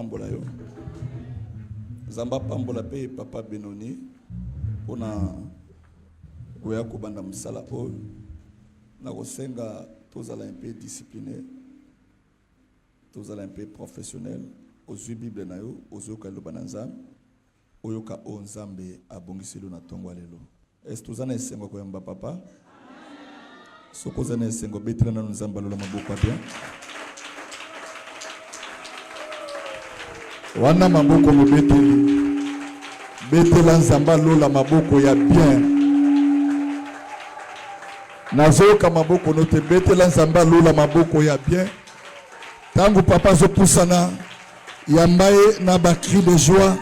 pambola yo. Zamba pambola pe papa Benoni. Pona goya kubanda msala oyo. Na kosenga tozala un peu discipliné. Tozala un peu professionnel. Ozu Bible na yo, ozoka lo bananzam. Oyoka onzambe abongiselo na tongwa lelo. Est tozana esengo ko yamba papa? Soko zana esengo betela na nzamba lo maboko bien. Wana maboko mobeteli. Betela nzamba lo la maboko ya bien. Nazoka maboko note betela nzamba lo la maboko ya bien. Tangu papa zo pusana yambaye na ba cri de joie.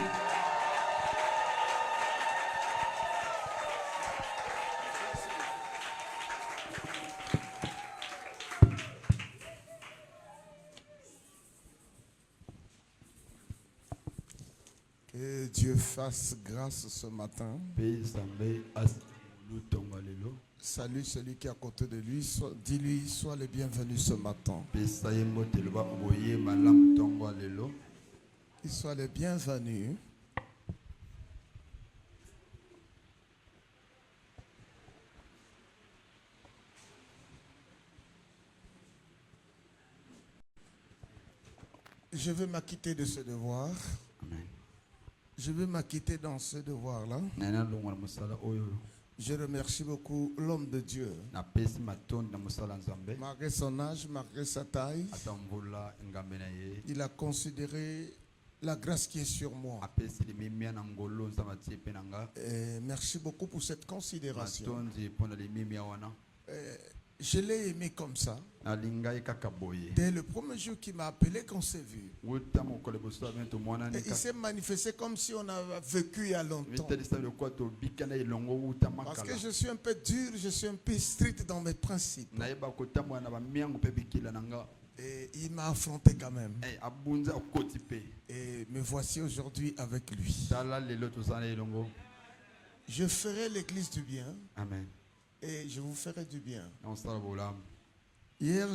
Que Dieu fasse grâce ce matin. Salut celui qui est à côté de lui. Dis-lui, sois le bienvenu ce matin. Il soit le bienvenu. Je vais m'acquitter de ce devoir. Amen. Je vais m'acquitter dans ce devoir-là. Je remercie beaucoup l'homme de Dieu. Malgré son âge, malgré sa taille, il a considéré la grâce qui est sur moi. Et merci beaucoup pour cette considération. Je l'ai aimé comme ça. Dès le premier jour qu'il m'a appelé, qu'on s'est vu. Et il s'est manifesté comme si on avait vécu il y a longtemps. Parce que je suis un peu dur, je suis un peu strict dans mes principes. Et il m'a affronté quand même. Et me voici aujourd'hui avec lui. Je ferai l'église du bien. Amen. Et je vous ferai du bien. Hier,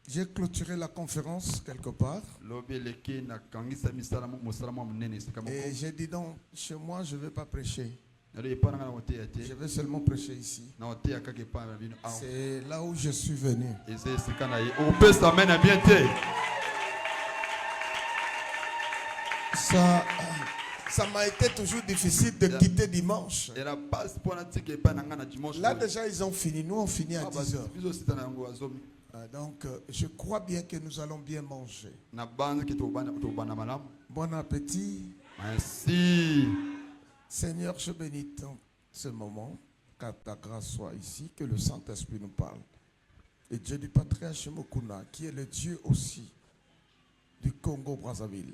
j'ai clôturé la conférence quelque part. Et j'ai dit donc, chez moi, je ne vais pas prêcher. Je vais seulement prêcher ici. C'est là où je suis venu. Ça m'a été toujours difficile de quitter dimanche. Là déjà ils ont fini, nous on finit à 10h. Donc je crois bien que nous allons bien manger. Bon appétit. Merci. Seigneur, je bénis ce moment, que ta grâce soit ici, que le Saint-Esprit nous parle. Et Dieu du patriarche Mokuna, qui est le Dieu aussi du Congo-Brazzaville.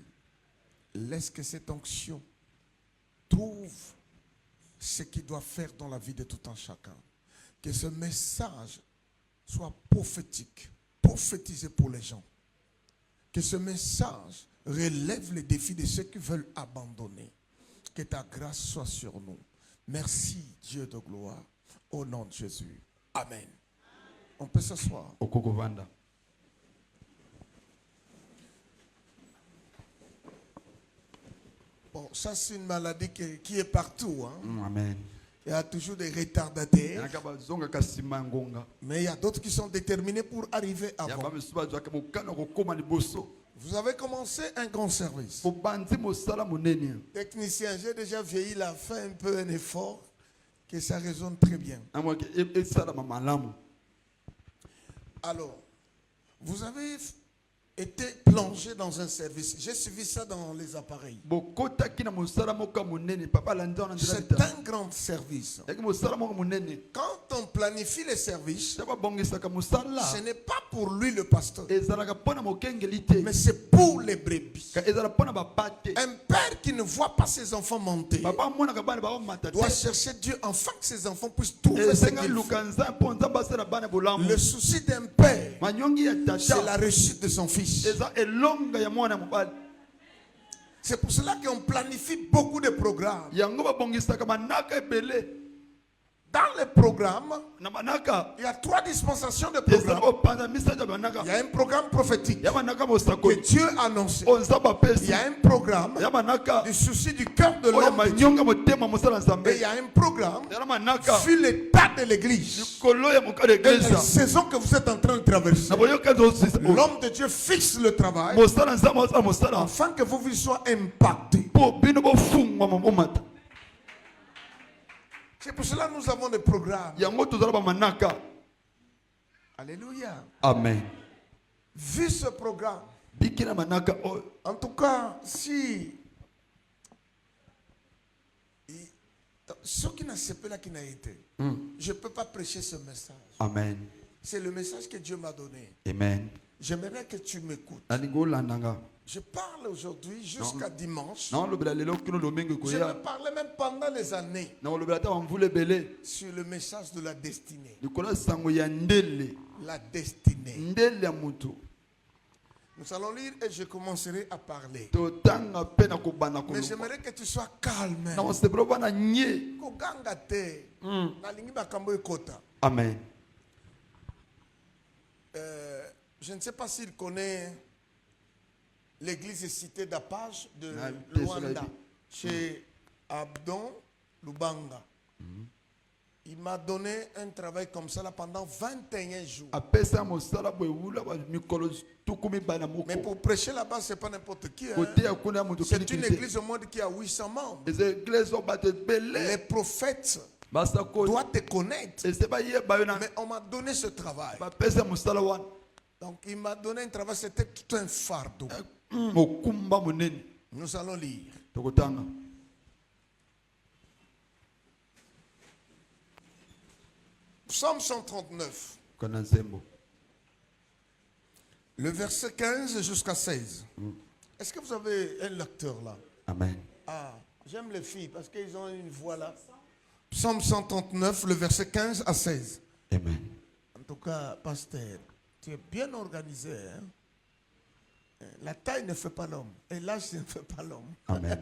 Laisse que cette onction trouve ce qu'il doit faire dans la vie de tout un chacun. Que ce message soit prophétique, prophétisé pour les gens. Que ce message relève les défis de ceux qui veulent abandonner. Que ta grâce soit sur nous. Merci Dieu de gloire. Au nom de Jésus. Amen. On peut s'asseoir. Bon, ça c'est une maladie qui est partout. Hein? Amen. Il y a toujours des retardataires. Mais il y a d'autres qui sont déterminés pour arriver avant. Vous avez commencé un grand service. Technicien, j'ai déjà vieilli, il a fait un peu un effort, que ça résonne très bien. Alors, vous avez été plongé dans un service. J'ai suivi ça dans les appareils. C'est un grand service. Quand on planifie les services, ce n'est pas pour lui le pasteur, mais c'est pour les brebis. Un père qui ne voit pas ses enfants monter doit chercher Dieu afin que ses enfants puissent trouver ce qu'il faut. Le souci d'un père, c'est la réussite de son fils. C'est pour cela qu'on planifie beaucoup de programmes. Dans Dans les programmes, na manaka il y a 3 dispensations de ezala programmes. kopanza misato ya manaka Il y a un programme prophétique ya manaka que mosakoli Dieu a annoncé. oyo nzambe Il apesi y a un programme ya manaka du souci du cœur de oyo l'homme de Dieu. manyonga motema mosala nzambe Et il y a un programme ya manaka sur l'état de l'église. likolo ya moka de Et la eglise saison que vous êtes en train de traverser. na boyoka ezosisa L'homme de Dieu fixe le travail mosala nzambe osala mosala afin que vous soyez impactés. mpo bino bofungwa momata C'est pour cela que nous avons des programmes. yango tozala bamanaka. Alléluia. Amen. Vu ce programme, bikina manaka oyo en tout cas, si ceux qui n'acceptent là qui n'a été, je ne peux pas prêcher ce message. amen C'est le message que Dieu m'a donné. amen J'aimerais que tu m'écoutes. nalingi olandanga Je parle aujourd'hui jusqu'à dimanche. naolobela lelo kino lomingi Je koya vais parler même pendant les années naolobela ta bamvula ebele sur le message de la destinée. likolo ya sango ya ndele La destinée. ndele ya mutu Nous allons lire et je commencerai à parler. totanga mpe na kobanda Mais koloba j'aimerais que tu sois calme. na kosepela obana nye. Koganga te. Nalingi makambo ekota. Amen. Je ne sais pas s'il connaît l'église cité d'Apage de Ah, Luanda, chez Abdon Lubanga. Il m'a donné un travail comme ça là pendant 21 jours. apesa mosala boewula mikolo tukumi bana Mais moko pour prêcher là-bas, ce n'est pas n'importe qui. hein. kote ya kuna ya mutu C'est une église au monde qui a 800 membres. les églises oyo bato Les ebele prophètes basakoli doivent te connaître. ese bayeba yo na Mais on m'a donné ce travail. bapesa mosala wana Donc il m'a donné un travail, c'était tout un fardeau. mokumba monene Nous allons lire. tokotanga Psaume 139, kana nzembo le verset 15 jusqu'à 16. Est-ce que vous avez un lecteur là? amen Ah, j'aime les filles parce qu'ils ont une voix là. Psaume 139, le verset 15 à 16. amen En tout cas, pasteur, tu es bien organisé. Hein? La taille ne fait pas l'homme. Et l'âge ne fait pas l'homme. amen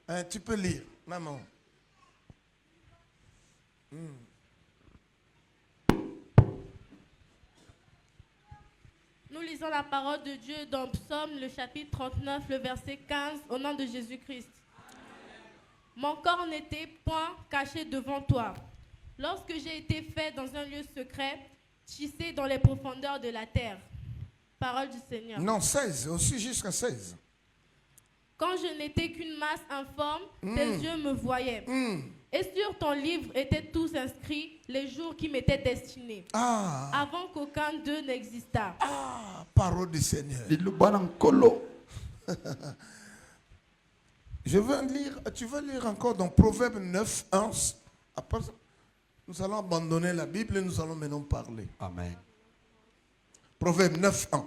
Hein, tu peux lire, maman. Nous lisons la parole de Dieu dans Psaume, le chapitre 39, le verset 15, au nom de Jésus-Christ. Mon corps n'était point caché devant toi. Lorsque j'ai été fait dans un lieu secret, tissé dans les profondeurs de la terre. Parole du Seigneur. Non, 16, aussi jusqu'à 16. Quand je n'étais qu'une masse informe, tes yeux me voyaient. Et sur ton livre étaient tous inscrits les jours qui m'étaient destinés, Ah, avant qu'aucun d'eux n'existât. parole du Seigneur. liloba na nkolo Je veux lire, tu veux lire encore dans Proverbe 9, 1. Après, nous allons abandonner la Bible et nous allons maintenant parler. amen Proverbe 9, 1.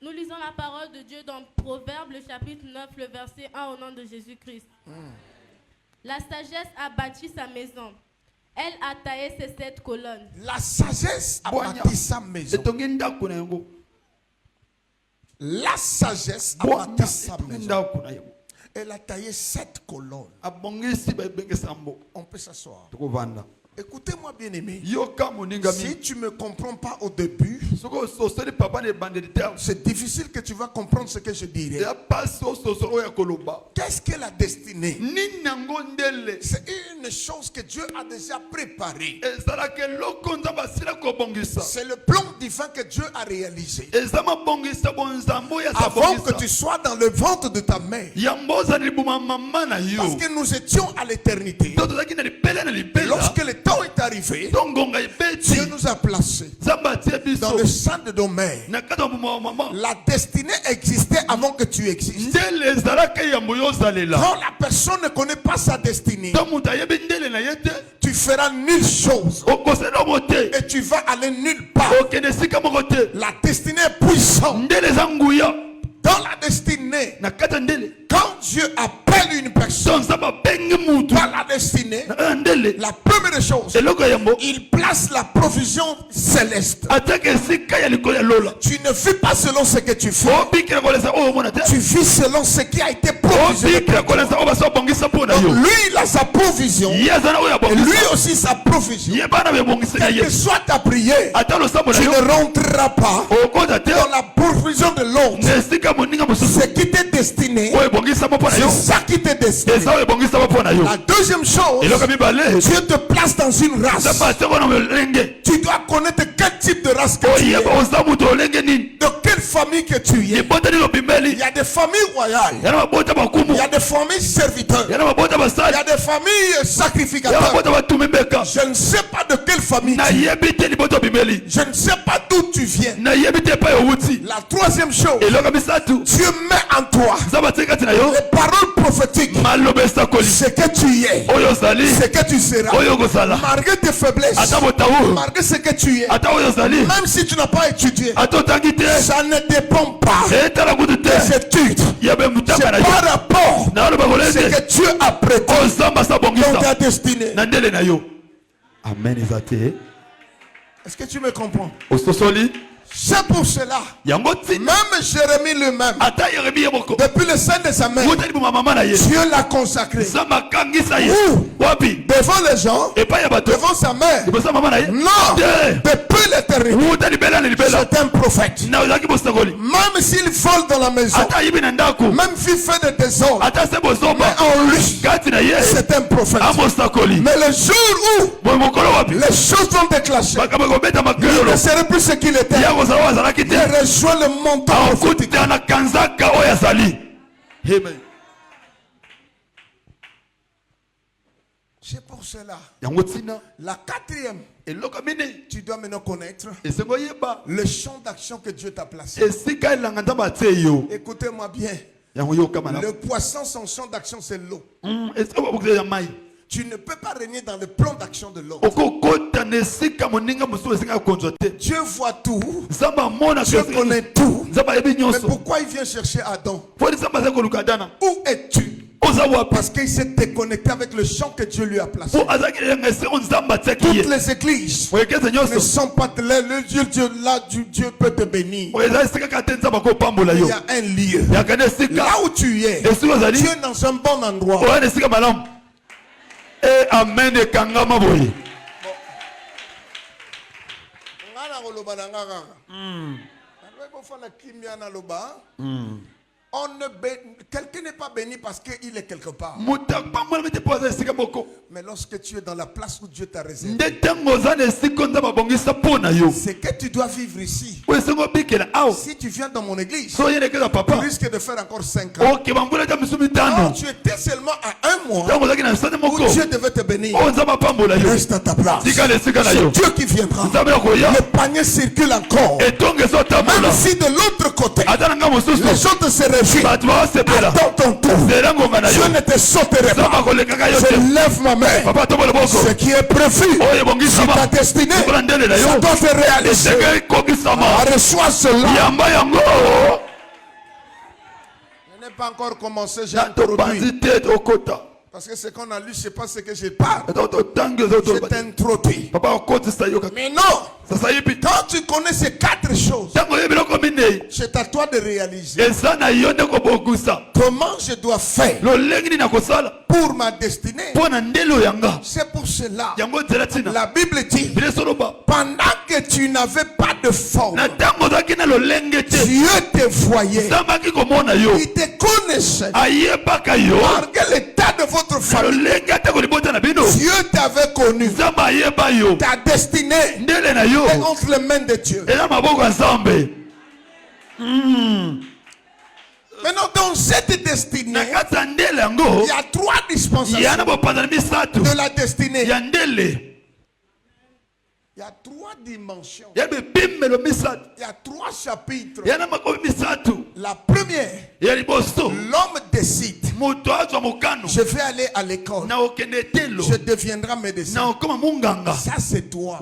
Nous lisons la parole de Dieu dans Proverbe, le chapitre 9, le verset 1, au nom de Jésus-Christ. La sagesse a bâti sa maison. Elle a taillé ses 7 colonnes. La sagesse a Boigna. bâti sa maison. etongi ndako na yango La sagesse a bwana bâti sa etongi maison. ndako na yango Elle a taillé 7 colonnes. abongisi babengisa mbo On peut s'asseoir. tokovanda Écoutez-moi, bien-aimé. yoka moninga Si mingi tu ne me comprends pas au début, soki osoli papa na ebandeli te c'est difficile que tu vas comprendre ce que je dirai. ya pasi ososo oyo ya koloba Qu'est-ce que la destinée? nini yango ndele C'est une chose que Dieu a déjà préparée. ezalaka eloko nzambe asila kobongisa C'est le plan divin que Dieu a réalisé. eza mabongisa bonzambe oyo Avant que tu asabongisa sois dans le ventre de ta mère. yango ozali libuma mama na yo Parce que nous étions à l'éternité. to tozalaki na lipele na Et lipela lorsque le temps est arrivé, to ngonga ebeti Dieu nous a placés nzambe atie dans biso le sein de nos mères. na kati ya mbuma wa mama La destinée existait avant que tu existes. ndele ezalaka eyambo yo ozalela Quand la personne ne connaît pas sa destinée, to moto ayebi ndele na ye te tu feras nulle chose okosela mo te et tu vas aller nulle part. okende esika moko te La destinée est puissante. ndele eza nguya Dans la destinée, na kati ya ndele quand Dieu appelle une personne, personne par la destinée, la première chose, il place la provision céleste. Tu ne vis pas selon ce que tu fais. Tu vis selon ce qui a été provisionné. Donc lui, il a sa provision. Et lui aussi sa provision. Quelle que soit ta prière, tu ne rentreras pas dans la provision de l'autre. Ce qui t'est destiné, c'est ça qui t'est destiné. La deuxième chose, Dieu te place dans une race. Tu dois connaître quel type de race que tu es. De quelle famille que tu es. Il y a des familles royales. Il y a des familles serviteurs. Il y a des familles sacrificateurs. Je ne sais pas de quelle famille tu es. Je ne sais pas d'où tu viens. La troisième chose, Dieu met en toi les paroles prophétiques. Ce que tu es, ce que tu seras. Malgré tes faiblesses, malgré ce que tu es, même si tu n'as pas étudié, ça ne dépend pas des études. C'est par rapport à ce que Dieu a prêté dans ta destinée. Amen. Est-ce que tu me comprends? C'est pour cela, même Jérémie lui-même, depuis le sein de sa mère, Dieu l'a consacré. Où? Devant les gens, devant sa mère. Non, depuis l'éternité, c'est un prophète. Même s'il vole dans la maison, même s'il fait des désordres, mais en lui, c'est un prophète. Mais le jour où les choses vont déclencher, il ne serait plus ce qu'il était. Il reçoit le montant prophétique. C'est pour cela. La quatrième, tu dois maintenant connaître le champ d'action que Dieu t'a placé. Écoutez-moi bien. Le poisson, son champ d'action, c'est l'eau. Tu ne peux pas régner dans le plan d'action de l'autre. Dieu voit tout. Dieu connaît tout. Mais pourquoi il vient chercher Adam? Où es-tu? Parce qu'il s'est déconnecté avec le champ que Dieu lui a placé. Toutes les églises ne sont pas là. Le Dieu là, Dieu peut te bénir. Il y a un lieu. Là où tu es, tu es dans un bon endroit. Amen. Quelqu'un n'est pas béni parce qu'il est quelque part. Mais lorsque tu es dans la place où Dieu t'a réservé, c'est que tu dois vivre ici. Si tu viens dans mon église, tu risques de faire encore 5 ans. Alors, tu étais seulement à 1 mois où Dieu devait te bénir. Reste à ta place. C'est Dieu qui viendra. Le panier circule encore. Même si de l'autre côté, les autres se réjouissent. Attends ton tour. Je ne te sauterai pas. Je lève ma main. Ce qui est prévu sur ta destinée, ça doit se réaliser. Reçois cela. Je n'ai pas encore commencé, j'ai introduit. Parce que ce qu'on a lu, je ne sais pas ce que je parle. Je t'introduis. Mais non. Quand tu connais ces 4 choses, c'est à toi de réaliser. Comment je dois faire pour ma destinée. C'est pour cela. La Bible dit, pendant que tu n'avais pas de forme, Dieu te voyait. Il te connaissait. Malgré l'état de votre famille, Dieu t'avait connu. Ta destinée est entre les mains de Dieu. Maintenant, dans cette destinée, il y a 3 dispensations de la destinée. Il y a 3 dimensions. Il y a 3 chapitres. La première, l'homme décide. Je vais aller à l'école. Je deviendrai médecin. Ça, c'est toi.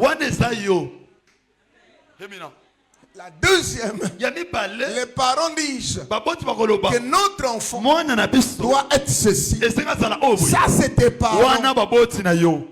La deuxième, ya mibale les parents disent baboti bakoloba que notre enfant mwana na biso doit être ceci. esenga azala oyo boye. Ça, c'est tes parents. wana baboti na yo.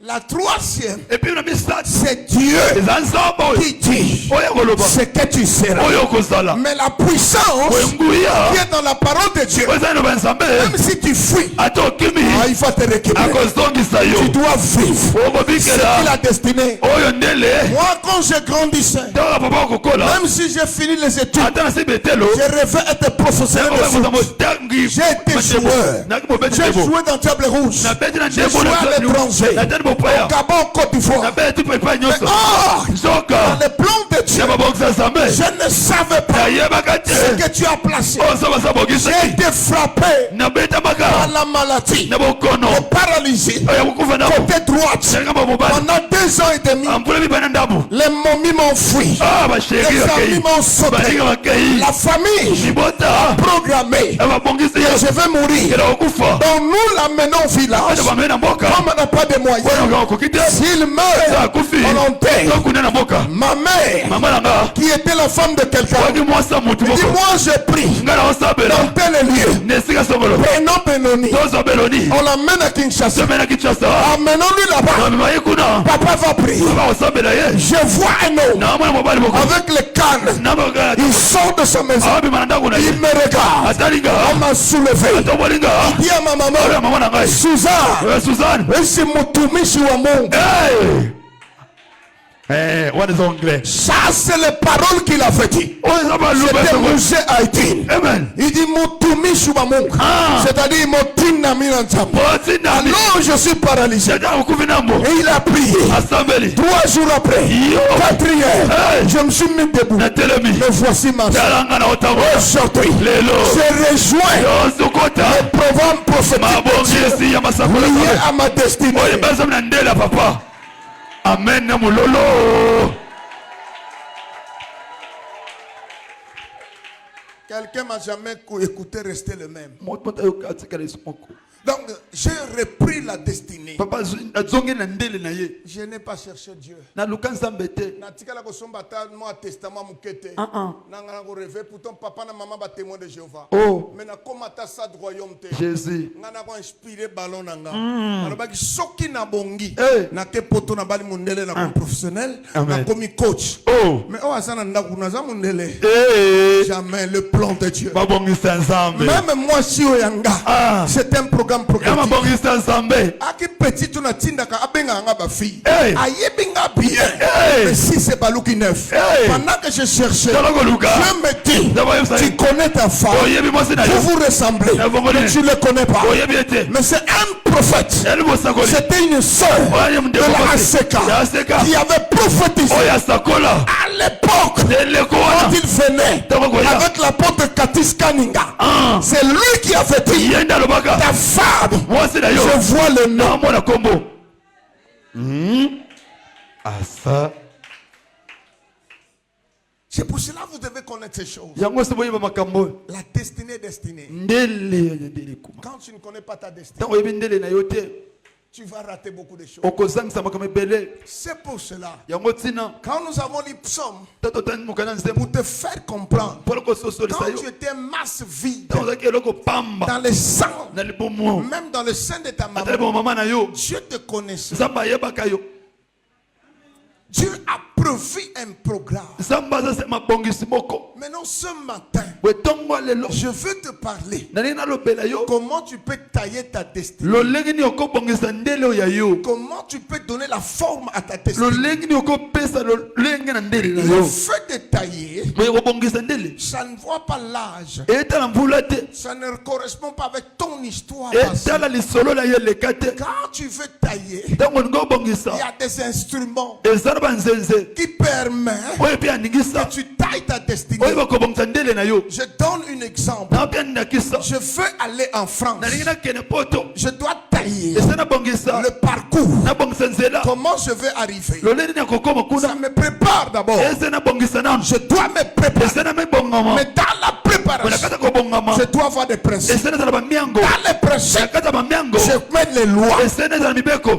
La troisième, Et puis na misatu c'est Dieu eza nzambe oyo qui dit oyo koloba ce que tu seras. oyo kozala Mais la puissance oyo nguya qui est dans la parole de Dieu, oyo eza liloba ya nzambe même si tu fuis, ata okimi il va te récupérer. akozongisa yo Tu dois vivre ce qu'il okobikela a destiné. oyo ndele Moi, quand je grandissais, ntango papa okokola même si j'ai fini les études, ata na se betelo je rêvais être professionnel de okoza foot. motangi J'ai été joueur. J'ai joué dans Diable Rouge. nabeti na J'ai ndembo joué à l'étranger. natani Au mopaya Gabon, Côte d'Ivoire. nabeti po epai Mais nyonso dans nzoka les plans de Dieu, ya mabongisa nzambe je ne savais pas nayebaka te ce que tu as placé. oyo nzambe aza J'ai bongisa été frappé nabetamaka par la maladie, na bokono le paralysie, oyo ya kokufa nabo côté droite. yangamba mobali Pendant 2 ans et demi, ambula mibana ndambo les momies m'ont fui. basheri Les amis bakei m'ont sauté. balinga bakei La famille libota programmée. ababongisi Que je vais mourir. kela kokufa Donc nous l'amenons au village. oyo bamei na mboka Comme on n'a pas de moyens. oyo okoki te S'il meurt, akufi on enterre. tokunda na mboka Ma mère, mama nanga qui était la femme de quelqu'un, oki mwasa mutu dit moko moi je prie nga na osabela dans tel lieu. na esika songolo Prenons Benoni. tozwa beloni On l'amène à Kinshasa. tomena kinshasa Amenons-lui là-bas. bamema ye kuna Papa va prier. bakosambela ye Je vois un homme na mwana mobali moko avec les cannes. na bakala Il sort de sa maison. abima na ndako na ye Il me regarde. atalinga On m'a soulevé. atobolinga Il dit à ma maman, oyo mama na ngai Suzanne, suzanne c'est mutumishi wa Mungu. what is anglais Ça, c'est les paroles qu'il avait dit. oyo eza baluba C'était Moshe Haïtine. amen Il dit mutumishi wa Mungu. Ah. C'est-à-dire motina mina nzambe. botinami Alors je suis paralysé. ata kokufi nambo Et il a prié. asambeli 3 jours après, Yo. 4e, Hey. je me suis mis debout. natelemi Me voici ma soeur. talanga na otambola Aujourd'hui, lelo je rejoins yosokota le programme prophétique de Dieu mabongisi ya masakolo lié à ma destinée. oyo bazami na ndela papa amen na mololo Quelqu'un m'a jamais écouté rester le même. moto ayoka atikala yesu moko Donc, j'ai repris la destinée. papa azongi na ndele na ye Je n'ai pas cherché Dieu. naluka nzambe te Natikala kosomba ta moi testament mukete. Nanga na ko rêver pourtant papa na maman ba témoin de Jéhovah. Oh. Mais na komata sa de royaume te. jésus Ngana ko inspiré ballon nanga. Alobaki soki na bongi. Hey. Na ke poto na bali mundele na comme professionnel, Amen. na komi coach. oh Mais oh asana ndaku na za mundele. Jamais le plan de Dieu. babongisa nzambe Même moi si oyanga. Ah. C'est un programme ya prophétique. mabongisa nzambe Aki petit tu na tindaka abenga nga ba fille. Hey. Ayebinga bien. Hey. Mais si c'est baluki neuf. Hey. Pendant que je cherchais, tala koluka je me dis, D'abord, vous savez- tu connais ta femme. oyebi mwasi na Vous yo vous ressemblez. Et vous connaissez. Mais tu ne le connais pas. oyebi ete Mais c'est un prophète. yali mosakoli C'était une sœur oyo de ndeko la mwasi Aseka ya aseka qui avait prophétisé oyo asakola à l'époque eleko quand wana il venait Toko koya. avec l'apôtre Katis Kaninga. Ah. C'est lui qui avait dit, ye nde alobaka ta femme, mwasi na yo je vois le nom. naomona kombo asa C'est pour cela que vous devez connaître ces choses. yango so boyeba makambo oyo La destinée est destinée. ndele ya ndele kuma Quand tu ne connais pas ta destinée, ntango oyebi ndele na yo te tu vas rater beaucoup de choses. okozangisa makambo ebele C'est pour cela, yango ntina quand nous avons les psaumes, tototani mokana nzembo pour te faire comprendre, mpona kososolisa quand yo tu étais masse vide, ntango ozalaki eloko pamba dans le sang, na libomo même dans le sein de ta ata maman, libomo mama na yo Dieu te connaissait. nzambe ayebaka yo Dieu a prévu un programme. nzambe aza se mabongisi moko Maintenant, ce matin, bwe ntongo lelo je veux te parler. nalingi nalobela yo Comment tu peux tailler ta destinée. lolenge nini okobongisa ndele oyo ya yo Comment tu peux donner la forme à ta destinée. lolenge nini okopesa lolenge na ndele na Le yo fait de tailler, boye kobongisa ndele ça ne voit pas l'âge. etala mvula te Ça ne correspond pas avec ton histoire passée. etala lisolo na yo eleka te Quand tu veux tailler, ntango olingi il y obongisa a des instruments eza na banzenze qui permettent oyo mpe aningisa que tu tailles ta oyo destinée. bakobongisa ndele na yo Je donne un exemple. na mpe aninakisa Je veux aller en France. nalingi nakende poto Je dois tailler eza nabongisa le parcours. nabongisa nzela Comment je vais arriver? lolenge nini akokoma Ça kuna me prépare d'abord. eza nabongisa nano Je dois me préparer. eza na mibongama Mais dans la préparation, marche, je dois avoir des principes. Dans les principes, je mets les lois.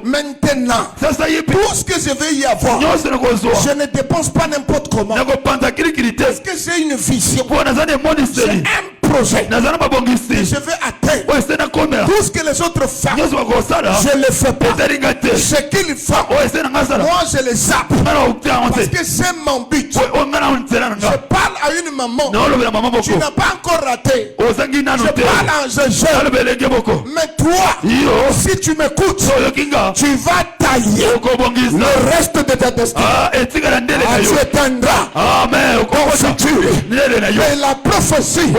Maintenant, tout ce que je vais y avoir, je ne dépense pas n'importe comment. Parce que j'ai une vision. J'ai un projet. Et je vais atteindre tout ce que les autres font. Je ne le fais pas. Ce qu'ils font, moi je les zappe. Parce que c'est mon but. Je parle à une maman. Tu n'as pas encore raté. Je parle à un jeune. Mais toi, si tu m'écoutes, tu vas tailler le reste de ta destinée. Tu éteindras ton futur. Et la prophétie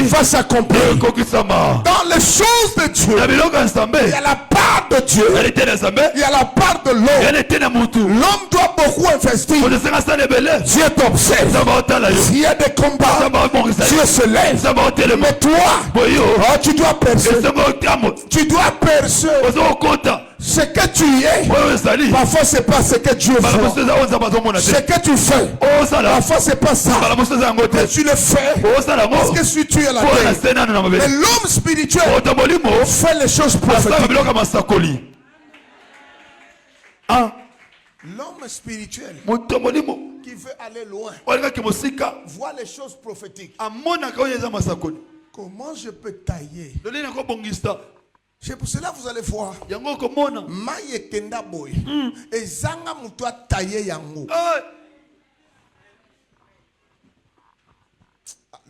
va s'accomplir. Dans les choses de Dieu, il y a la part de Dieu, il y a la part de l'homme. L'homme doit beaucoup investir. Dieu t'observe. S'il y a des combats, Dieu se lève. Mais toi, tu dois percer. Tu dois percer. Ce que tu es, parfois c'est pas ce que Dieu voit. Ce que tu fais, parfois c'est pas ça. Mais tu le fais parce que si tu es la terre. Mais l'homme spirituel fait les choses prophétiques. L'homme spirituel qui veut aller loin voit les choses prophétiques. Comment je peux tailler? C'est pour cela que vous allez voir. Maye kenda boy. Ezanga muto tailler yango.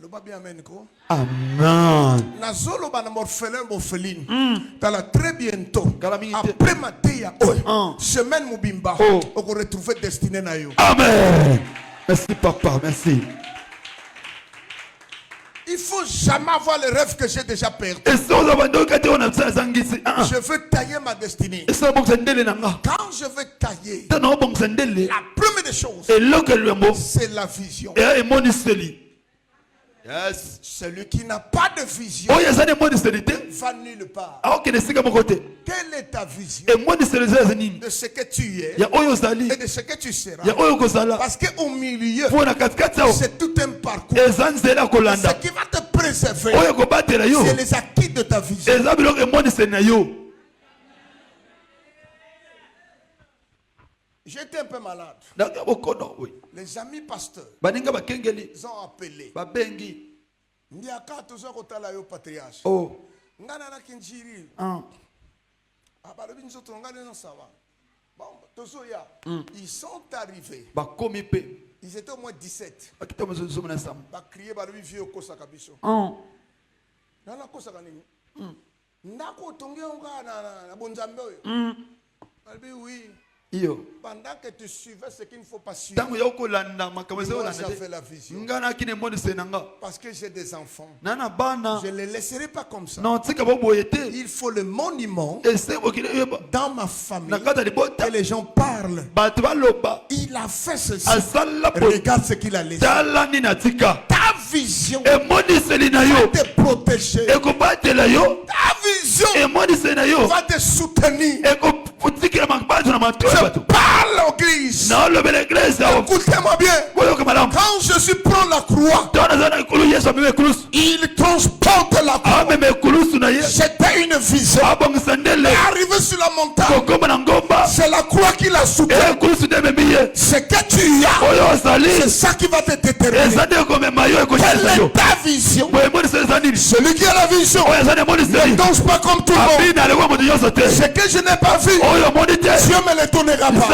Le ba bien amen ko. Amen. Nazolo ba na morphelin morpheline. Tala très bientôt. Après matéya semaine mubimba. On va retrouver destiné na yo. Amen. Merci papa, merci. Il ne faut jamais avoir le rêve que j'ai déjà perdu. Je veux tailler ma destinée. Quand je veux tailler, la première des choses, c'est la vision. Yes. Celui qui n'a pas de vision va nulle part. Quelle est ta vision de ce que tu es et de ce que tu seras? Parce qu'au milieu, c'est tout un parcours. Ce qui va te préserver, c'est les acquis de ta vision. J'étais un peu malade. Les amis pasteurs, ils ont appelé. Ndiaka toujours kotala yo patriarche. Ngana na kinjiri. Abalobi nzoto ngana no sawa. Bon, tozoya. Ils sont arrivés. Ils étaient au moins 17. Ba crier balobi vieux kosa kabiso. Nana kosa kanini? Ndako tonge ngana na bonzambe oyo. Balobi oui. Pendant que tu suivais ce qu'il ne faut pas suivre, moi j'avais la vision. Parce que j'ai des enfants. Je ne les laisserai pas comme ça. Il faut le monument dans ma famille. Que les gens parlent. Il a fait ceci. Regarde ce qu'il a laissé. Ta vision va te protéger. Ta vision va te soutenir. Je parle aux églises. Écoutez-moi bien. Quand Jésus prend la croix, il transporte la croix. C'était une vision. Arrivé sur la montagne, c'est la croix qui l'a soutenu. Ce que tu as, c'est ça qui va te déterminer. Quelle est ta vision? Celui qui a la vision ne danse pas comme tout le monde. Ce que je n'ai pas vu, Dieu me le donnera pas.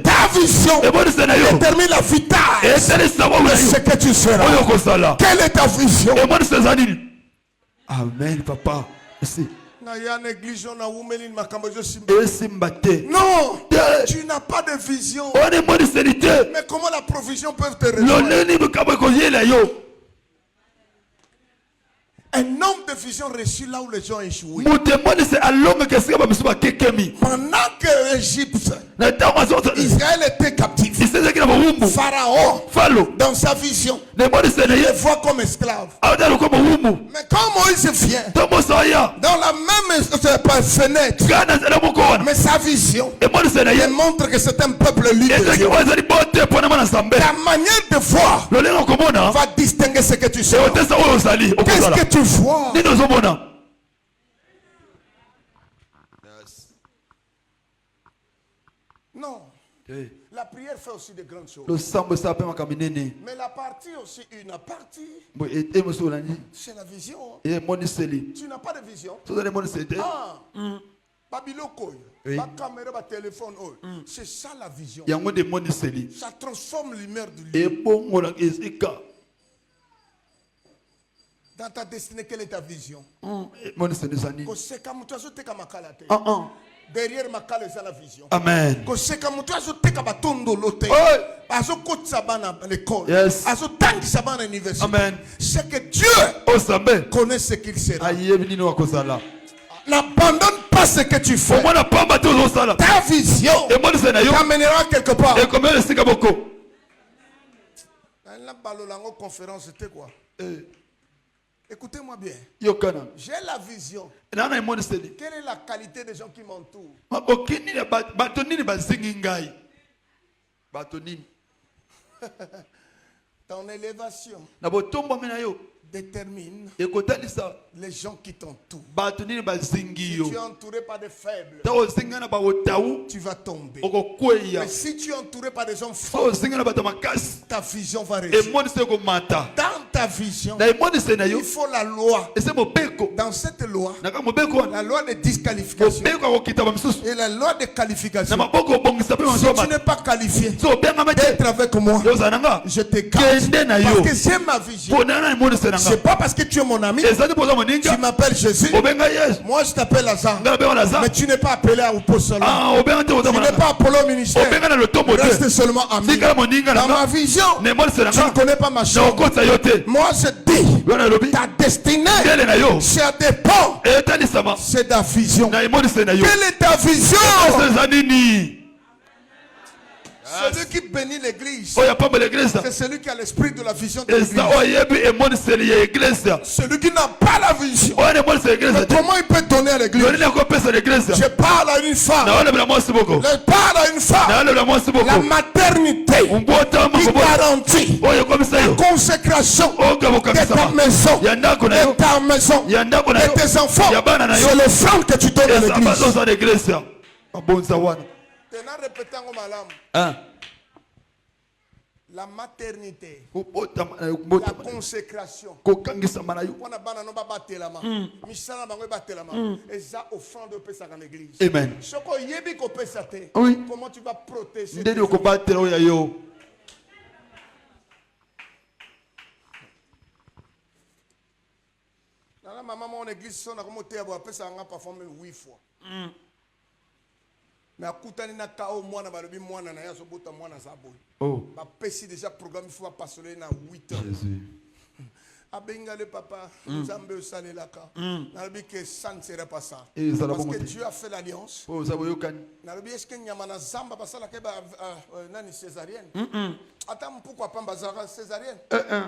Ta vision détermine la vitesse de ce que tu seras. Quelle est ta vision? Amen, papa. Merci. Non, tu n'as pas de vision. Mais comment la provision peut te rejoindre? Un l'homme de vision reçut là où les gens ont échoué. mutemoni se alonga kesika bamisu bakekemi Pendant que l'Égypte, na ntango azo Israël était captif, isezaki na bowumbu Pharaon, falo dans sa vision, nemoni se na il ye les voit comme esclaves. aotala lokwa bowumbu Mais quand Moïse vient, to moso aya dans la même fenêtre, kana nzela moko wana mais sa vision, emoni se na ye il montre que c'est un peuple libre. ezaki oyo ezali bote mpo na mwana nzambe Ta manière de voir lolenga okomona va distinguer ce que tu sais. eotesa oyo ozali Qu'est-ce okozala que tu vois? nini ozomona Non. La prière fait aussi de grandes choses. losambo esala mpe makambo minene Mais la partie aussi, une partie, e mosu olandi c'est la vision. emoniseli Tu n'as pas de vision. tozali emoniseli te Ah, Babiloko, Oui. ma caméra, ma téléphone, c'est ça la vision. yango nde emoniseli Ça transforme l'humeur du lieu. ebongola esika Dans ta destinée, quelle est ta vision? emoniseli eza nini Koseka mutu azoteka makala te. Ah. Derrière makala eza la vision. amen Koseka mutu azoteka batondolo te. Oy. Azokotisa bana à l'école. Yes. Azotangisa bana à l'université. Amen. C'est que Dieu osambe connaît ce qu'il sera. ayebi nini wakozala N'abandonne pas ce que tu fais. omwana pamba te ozosala Ta vision emoniseli na yo t'amènera quelque part. ekomela esika boko La balolango conférence, c'était quoi? Écoutez-moi bien. yokana J'ai la vision. naa na emoniseli Quelle est la qualité des gens qui m'entourent? makoki nini bato nini bazingi ngai bato nini Ton élévation na botombwami na yo détermine ekotalisa les gens qui t'entourent. bato nini bazingi Si yo tu es entouré par des faibles, ntango ozinga na baotau tu vas tomber. okokweya Mais si tu es entouré par des hommes so forts, ozinga na bato makasi ta vision va réussir. emoniseli ekomata Dans ta vision, na emoniseli na yo il faut la loi. ese mobeko Dans cette loi, na kaka mobeko wana la loi de disqualification mobeko akokitama misusu et la loi de na qualification. maboko obongisa mpe Si tu mazomata n'es pas qualifié so obengama te d'être avec moi, yozala na nga je te cache. kende na Parce yo que j'ai ma vision. mpona na emoniseli na C'est nga pas parce que tu es mon ami, ezali mpoza tu moninga m'appelles Jésus. obenga yesu Moi, je t'appelle Lazare. nga nabenga laza Mais tu n'es pas appelé au poste seulement. ah obenga te Tu ozama n'es pas appelé au ministère. obenga na lotombo Reste te seulement ami. tikala moninga na Dans ma nga vision, na emoniseli na tu ne nga connais pas ma na chambre. okotisa yo te Moi, je dis, yo nalobi ta destinée, ndele na yo ça dépend. etalisama C'est ta vision. na emoniseli na yo Quelle est ta vision? eza nini Celui qui bénit l'église, oyo apamba l'église c'est celui qui a l'esprit de la vision de eza l'église. oyo ayebi emoniseli ya église Celui qui n'a pas la vision, oyo na emoniseli ya église te comment il peut donner à yo l'église? nini akopesa l'église Je parle à une femme. naolebela mwasi boko Je parle à une femme. naolebela mwasi La boko maternité mbotama qui kobona garantit oyo ekomisa yo consécration oyo de ta bokamisama maison, ya ndako na de yo ta maison, ya ndako na de yo tes enfants. ya bana na yo C'est l'offrande que tu donnes à eza l'église. bazoza na église abonisa wana Maintenant, répétons malamu. Hein? La maternité, Kobotama na yo, la kobotama na yo. consécration. kokangisama na yo Wana bana no babatelama. Misala bango batelama. Eza offrande opesaka na l'église. amen Soko yebi kopesa te. Oui. Comment tu vas protéger? ndeni okobatela oyo ya yo Nana maman mon église sona comme te abo apesa nga performer 8 fois. Mais akutani na kao mwana balobi mwana na yaso bota mwana za boy. oh Ba pesi déjà programme il faut passer na 8 heures. jésus Abenga le papa, Nzambe osalelaka. Nalobi que ça ne serait pas ça. Et ça la Parce que bonté. Dieu a fait l'alliance. po oza boyokani Nalobi est-ce que nyama na zamba basala ke ba nani césarienne? Attends pourquoi pas bazara césarienne?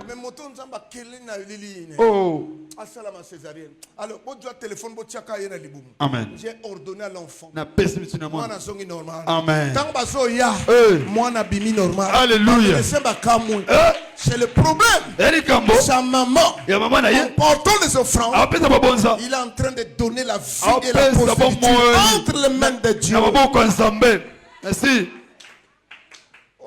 Mais moto nzamba kele na lili ne. oh Asala ma césarienne. Alors, bon Dieu téléphone bo tiaka yena libumu. amen J'ai ordonné à l'enfant. napesi mitu na Moi mwana na zongi normal. amen Tant bazo ya. Eh. Moi na bimi normal. Alléluia. C'est le problème. eri kambo Sa maman, ya mama na en ye portant les offrandes, apesa babonza il est en train de donner la vie Ah, et la pèse d'abord prospérité moi. entre les mains de Dieu. na maboko ya nzambe merci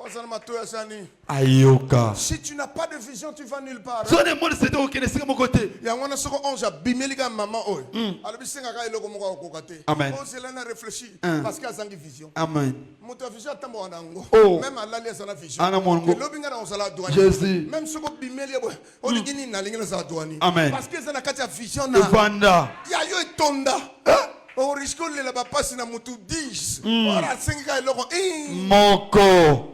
Ozana matoya sani. ayoka Si tu n'as pas de vision, tu vas nulle part. so na emoniseli te okende esika moko te yango wana soko onge abimeli ka mama oyo alobi sengaka eloko moko akokoka te Amen. ozela na réfléchir parce que azangi vision amen moto ya vision atamboka na yango Oh. même alali aza na vision Ana mongo. elobi nga na ozala douane Jésus. même soko obimeli ye boye olingi nini nalingi nazala douane Amen. parce que eza na kati ya vision na evanda ya yo etonda oriske olela bapasi na motu 10 ora asengi ka eloko moko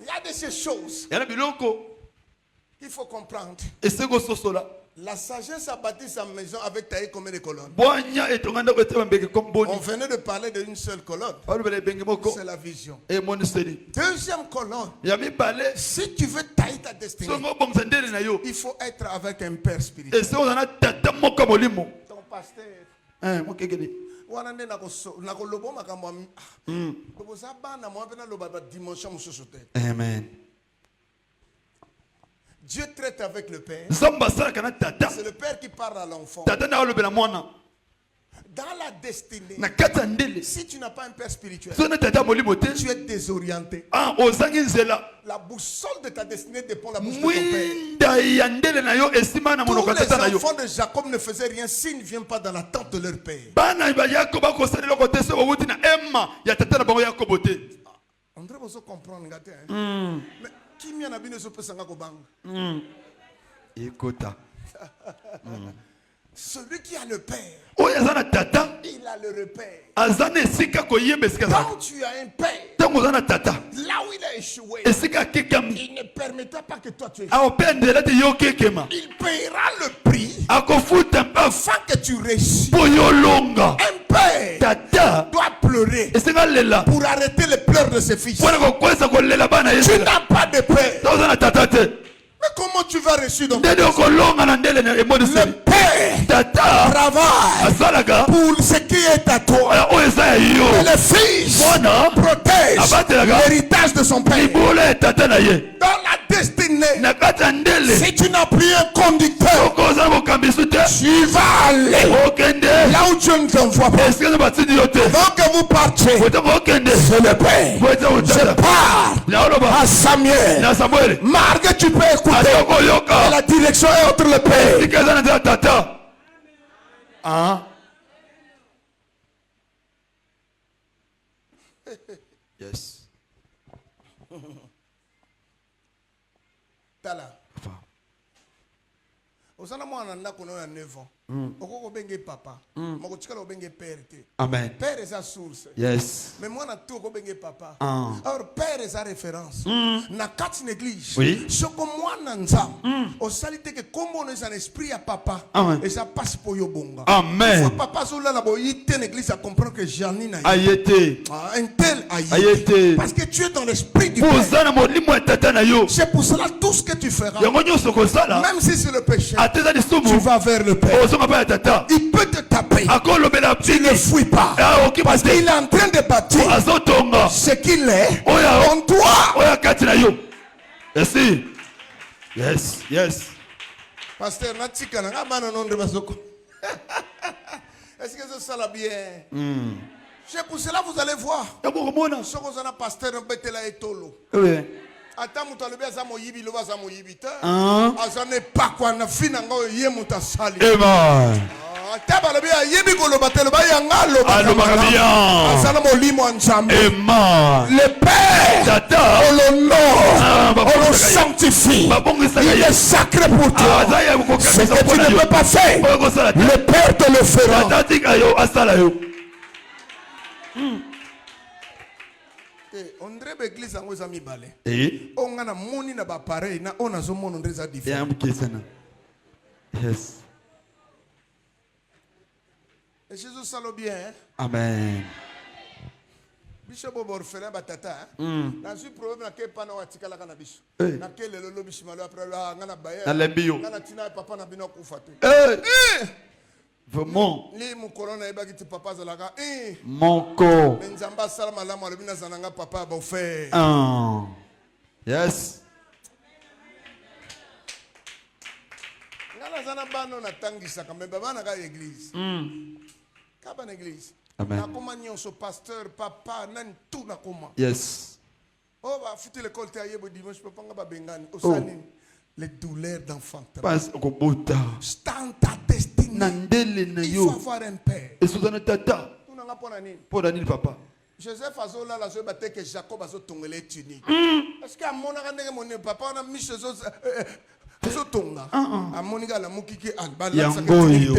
il y a de ces choses yana biloko Il faut comprendre. Et c'est quoi ce là? La sagesse a bâti sa maison avec taillé combien de colonnes? Boigna et ton ganda ko te mbeke comme boni. On venait de parler d'une seule colonne. C'est la vision. Et mon série. Deuxième colonne. Yami balé. Si tu veux tailler ta destinée, Songo bom sandele na yo. il faut être avec un père spirituel. Et c'est on a tata moko molimo. Ton pasteur. Mo kekele. Wana nde nako lobo makambo. Bobo zabana mo pena loba ba dimension mususu te. Amen. Dieu traite avec le père. Zamba sala kana tata. C'est le père qui parle à l'enfant. Tata na lobela mwana. Dans la destinée, Na kata ndele. si tu n'as pas un père spirituel, Sona tata molimo te. tu es désorienté. Ah ozangi nzela. La boussole de ta destinée dépend de la boussole de ton père. Mwinda ya ndele na yo esima na Tous monoko les tata na yo. enfants de Jacob ne faisaient rien s'ils ne viennent pas dans la tente de leur père. Bana ba yakoba ko salela ko te so wuti na emma ya tata na bango yakobo te. On devrait aussi comprendre, gâté. Mais qui m'y en a bien de ce peu sanga kobang? Ekota. Celui qui a le père, Oya zana tata. il a le repère. Azana esika ko yembe esika za. Quand tu as un père, Tango zana tata. là où il a échoué, Esika kekami. il ne permettra pas que toi tu échoues. A opendela te yo kekema. Il paiera le prix Akofuta mpa afin que tu réussisses. boyolonga. Un père Tata. doit pleurer Esika lela. pour arrêter les pleurs de ses fils. Wana ko kwesa ko lela bana Tu yesu. n'as pas de père. Tozana tata te. Mais comment tu vas réussir donc? Ndede ko longa na ndele na emodi Le seli. père Tata. travaille Azalaga. pour ce qui est à toi. Oya o eza yo. Et le fils Mwana. protège Abatelaga. l'héritage de son père. Ibule tata na ye. Dans la destinée, Na kata ndele. si tu n'as plus un conducteur, Oko za ko kambisu te. tu vas aller Okende. là où Dieu ne t'envoie pas. Esika na batidi yo te. Avant que vous partiez, Weta ko okende. c'est le père. Weta Je utata. pars Na oloba. à Samuel. Na Samuel. Margue, tu peux écouter. Atoko Et yoka. la direction est entre le père. Esika za na tata. Ah. Yes. Tala. Papa. Osana mwana ndako na 9 ans. Okoko benge papa. Moko tikala obenge père te. Amen. Père est sa source. Yes. Mais moi, je suis benge papa. Ah. Alors, père est sa référence. Na quatre néglige. Oui. Ce que moi, nanza. Au salité que comme on est un esprit à papa. Amen. Et ça passe pour Yobonga. Amen. Faut papa sur là, il y a une église à comprendre que Janine a Ayete. un tel Ayete. parce que tu es dans l'esprit du père. Bozana molimo ya tata na yo. C'est pour cela tout ce que tu feras. Yango nyonso kozala. Même si c'est le péché. Ateza Tu lisumu. vas vers le père. Ozonga pa ya tata. Il peut te taper. Akolobela Tu ne pini. fuis pas. Ah okiba Parce te. qu'il est en train de bâtir Azotonga. ce qu'il est Oya. en toi. Oya kati na yo. Merci. Yes. Yes. Pasteur, natika na ngabana non de basoko. Est-ce que ça sera bien? C'est pour cela vous allez voir. Yabo komona. Ce qu'on a pasteur betela etolo. Oui. Ata mutu alobi aza moyibi loba aza moyibi te. Ah. Aza ne pakwa na fina ngo ye mutu asali. Amen. Ata balobi ayebi koloba te loba yanga loba. Alobaka bien. Aza na molimo wa Nzambe. Amen. Le Père, Tata. on l'honore, bah, on le bon, sanctifie. Bah, bon, ça y Il est. est sacré pour toi. Ah, ça y est, vous Ce que tu ne peux pas faire, Oya kosala te. le Père te le fera. Tata tika yo asala yo. On dirait que l'église a mis ami balé. Eh. On a moni na ba pareil na on a zo mon ondreza différent. Yamukisana. Yes. Et Jésus salo bien. Hein? Amen. Bishop Bobo orphelin batata. Na suis problème na ke pana watika la kana biso. Na ke le lolo bishimalo après la ngana baye. Na lembio. Ngana tina papa na bino kufa te. Vraiment. Li mu corona e bagiti papa zalaka. Mon corps. Nzamba sala malamu alobina zananga papa ba fait. Yes. Ngana zana bano na tangisa ka memba bana ka église. Ka bana église. Amen. Na koma nyonso pasteur papa nan tout na koma. Yes. Oh ba futi l'école te ayebo dimanche papa nga ba bengani. Osani les douleurs d'enfantement. Pas okobota. Stand ta destinée. Nandele na Il faut yo. avoir un père. Et sous-tana tata. Tout n'a pas nani. Pour Daniel papa. Joseph azo là la zo batte que Jacob azo tongele tunique. Est-ce que amona kandenge mon papa on a mis chez azo tonga. Amonika la mukiki alba la Yangoyo.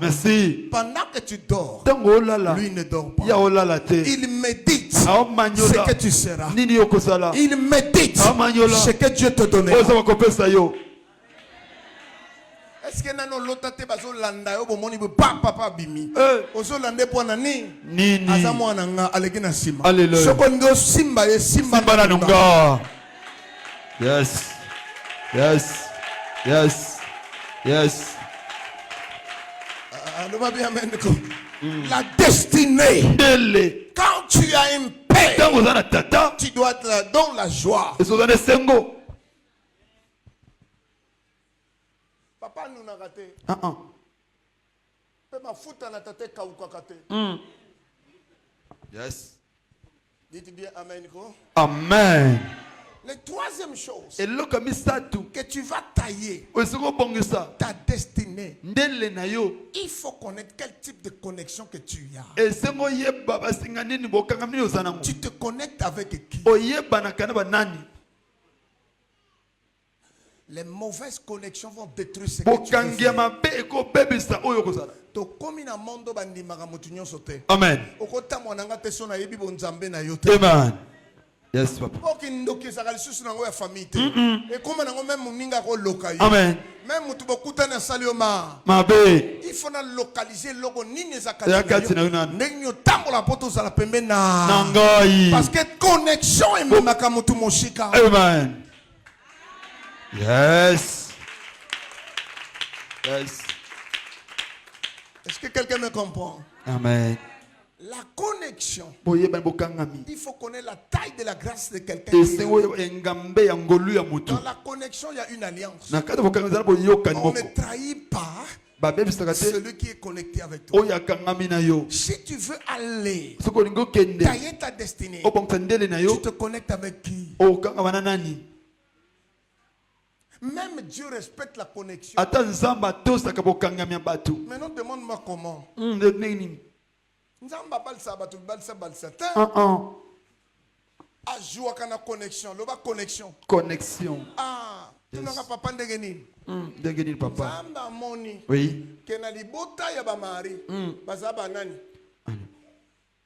Merci. pendant que tu dors. Tango olala. Lui ne dort pas. Ya olala te. Il médite Ao manyola. ce que tu seras. Nini yokosala. Il médite Ah, Magnola. ce que Dieu te donnera. Oza wakopesa yo. Est-ce que nano lotate bazo landa yo bomoni bo papa bimi. Ozo lande po nani? Nini. Azamo ananga aleki na sima. Alléluia. Soko ndo simba ye simba Simba na nunga. Yes. Yes. Yes. Yes. La destinée. Dele. Quand tu as un père, Tango zana tata. tu dois être dans la joie. Eso zana sengo. Papa nous n'a raté. Ma fouta na tate kauka kate. Yes. Dites bien amen quoi. Amen. La troisième chose Et là comme ça tout. que tu vas tailler Osoko bongisa. ta destinée. Ndele na yo. Il faut connaître quel type de connexion que tu as. Et sengo yeba basinga nini bokanga mini ozana ngo. Tu te connectes avec qui? Oyeba na kana ba nani. Les mauvaises connexions vont détruire ce que tu veux Bokangia faire. mabe eko bebisa oyo kozala. To komi na mondo bandimaka mutu nyonso te. Amen. Okota mwananga te so na yebi bonzambe na yo te. Amen. Yes papa. Oki ndoki ezaka lisusu nango ya famille te. Ekoma nango même moninga akoloka yo. Amen. Même mutu bokutani asali yo Mabe. il faut na localiser logo nini ezaka Ya kati na yo nani. ndenge otambola po tozala pembeni na Nangai. parce que connexion ememaka mutu moshika. Amen. Yes. Yes. Est-ce que quelqu'un me comprend? Amen. La connexion, Boyeba bokangami. il faut connaître la taille de la grâce de quelqu'un. Et c'est engambe ya ngolu ya mutu. Dans la connexion, il y a une alliance. Na kata bokangazala boyokani On moko. ne trahit pas Babebisaka te. celui qui est connecté avec toi. Oya kangami na yo. Si tu veux aller Soko lingo kende. tailler ta destinée, Obongsa ndele na yo. tu te connectes avec qui? Okanga bana nani. Même Dieu respecte la connexion. Ata nzamba tosaka bokangami ya batu. Maintenant, demande-moi comment. Nini. Nzamba balsa batu balsa balsa. Ajouaka na connexion. Loba connexion. Connexion. Ah, tu n'as pas ndenge nini. Ndenge nini papa. Nzamba moni. Oui. Que na libota ya ba mari. Bazaba nani.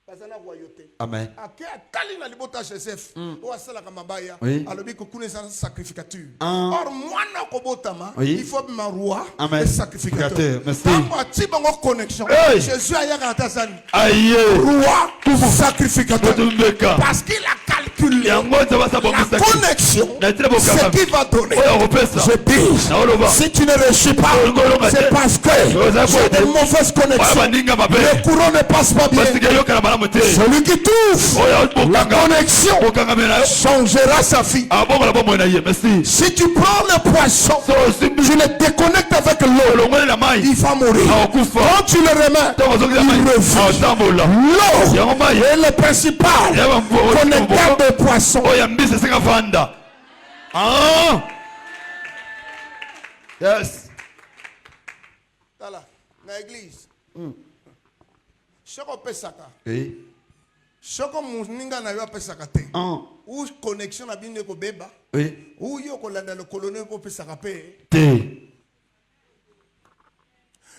Bazana royauté. Amen. Ake atali na libota Joseph. O asala kamabaya. Oui. Alobi ko kunesa sacrificature. Ah. Or mwana ko botama, Oui. il faut ma roi Amen. et sacrificateur. Sacrificateur, merci. Tango ati bango connexion. Hey. Jésus ayaka atazani. Aïe. Roi sacrificateur. Botumbeka. Parce qu'il a calculé Yango nzaba la connexion. Ce qui va donner. Je dis, Naoloba. si tu ne réussis pas, Olongolonga c'est te. parce que j'ai de mauvaises connexions. Le courant ne passe pas bien. Celui qui trouve la connexion changera sa vie. Si tu prends le poisson, tu le déconnectes avec l'eau, il va mourir. Quand tu le remets, il revient. L'eau est le principal connecteur de poissons. Yes. Voilà, dans l'église. Choko pesaka. Oui. Choko muninga na yo pesaka te. Ou connexion na bino ko beba. Oui. Ou yo ko landa le colonel ko pesaka pe. Te.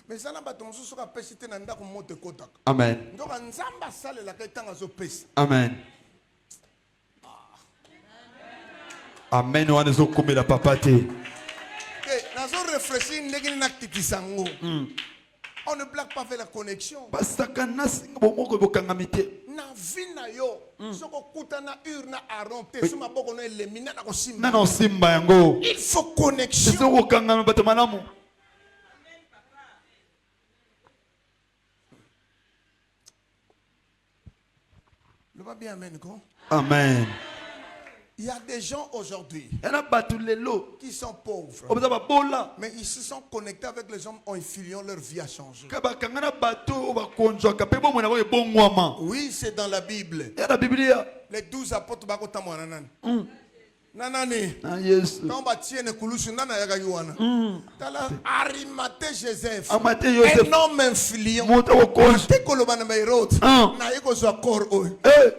Mais ça na ba tonso soka pesite na ndako mote kotaka. Amen. Ndoka nzamba sale la ketanga zo pesa. Amen. Amen. Wana zo komela papa te. Nazo réfléchir ndenge na tikisango. On ne blague pas avec la connexion. Basakana singa bomoko bokangami te. Na vie na yo, soko kuta na urna aronte, suma boko no elimina na kosimba. Nana osimba yango. Il faut connexion. Ezo kokangami bato malamu. Le va bien amen quoi? Amen. Il y a des gens aujourd'hui Yana batu lelo. qui sont pauvres, Obaza babola. mais ils se sont connectés avec les hommes influents, leur vie a changé. Ka bakangana bato obakonjwaka pe bomona ko ebongwama. Oui, c'est dans la Bible. Yana Biblia. Les 12 apôtres bakota mwana nani? Nanani. Na Yesu. Quand ba tiene kulusu nana yaga yuana. Tala Arimathée Joseph. Amate Yosef. Un homme influent. Moto okonje. Te koloba na bayrot. Na yeko zo akor o.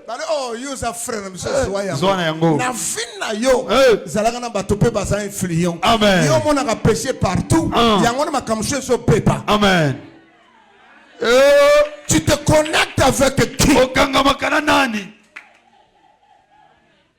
Bale oh yo za frère na biso soya. Zwana yango. Na vina yo. Zalaka na bato pe baza influent. Amen. Yo mona ka péché partout. Yango na makamshe so pepa. Amen. Tu te connectes avec qui? Okanga makana nani?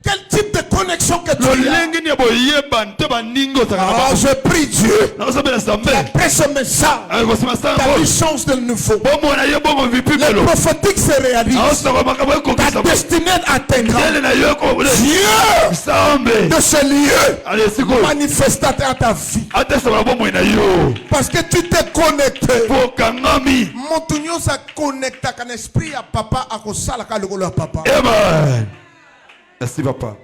Que quel type de connexion que tu as. lolenge ni boyeba nte baningo Ah, sakana je prie Dieu. na osabela sambe Après ce message, akosima ta sango vie change de nouveau. bomona ye bongo Le vipimelo prophétique se réalise. aosaka makambo Ta ekokisa destinée atteindra. ndele na yo ekobule Dieu sambe de ce lieu ale sikoyo manifeste à ta vie. atesaka bomoi na yo Parce que tu t'es connecté. pokangami Moto nyonso aconnectaka na esprit ya papa akosalaka lokolo ya papa. amen merci papa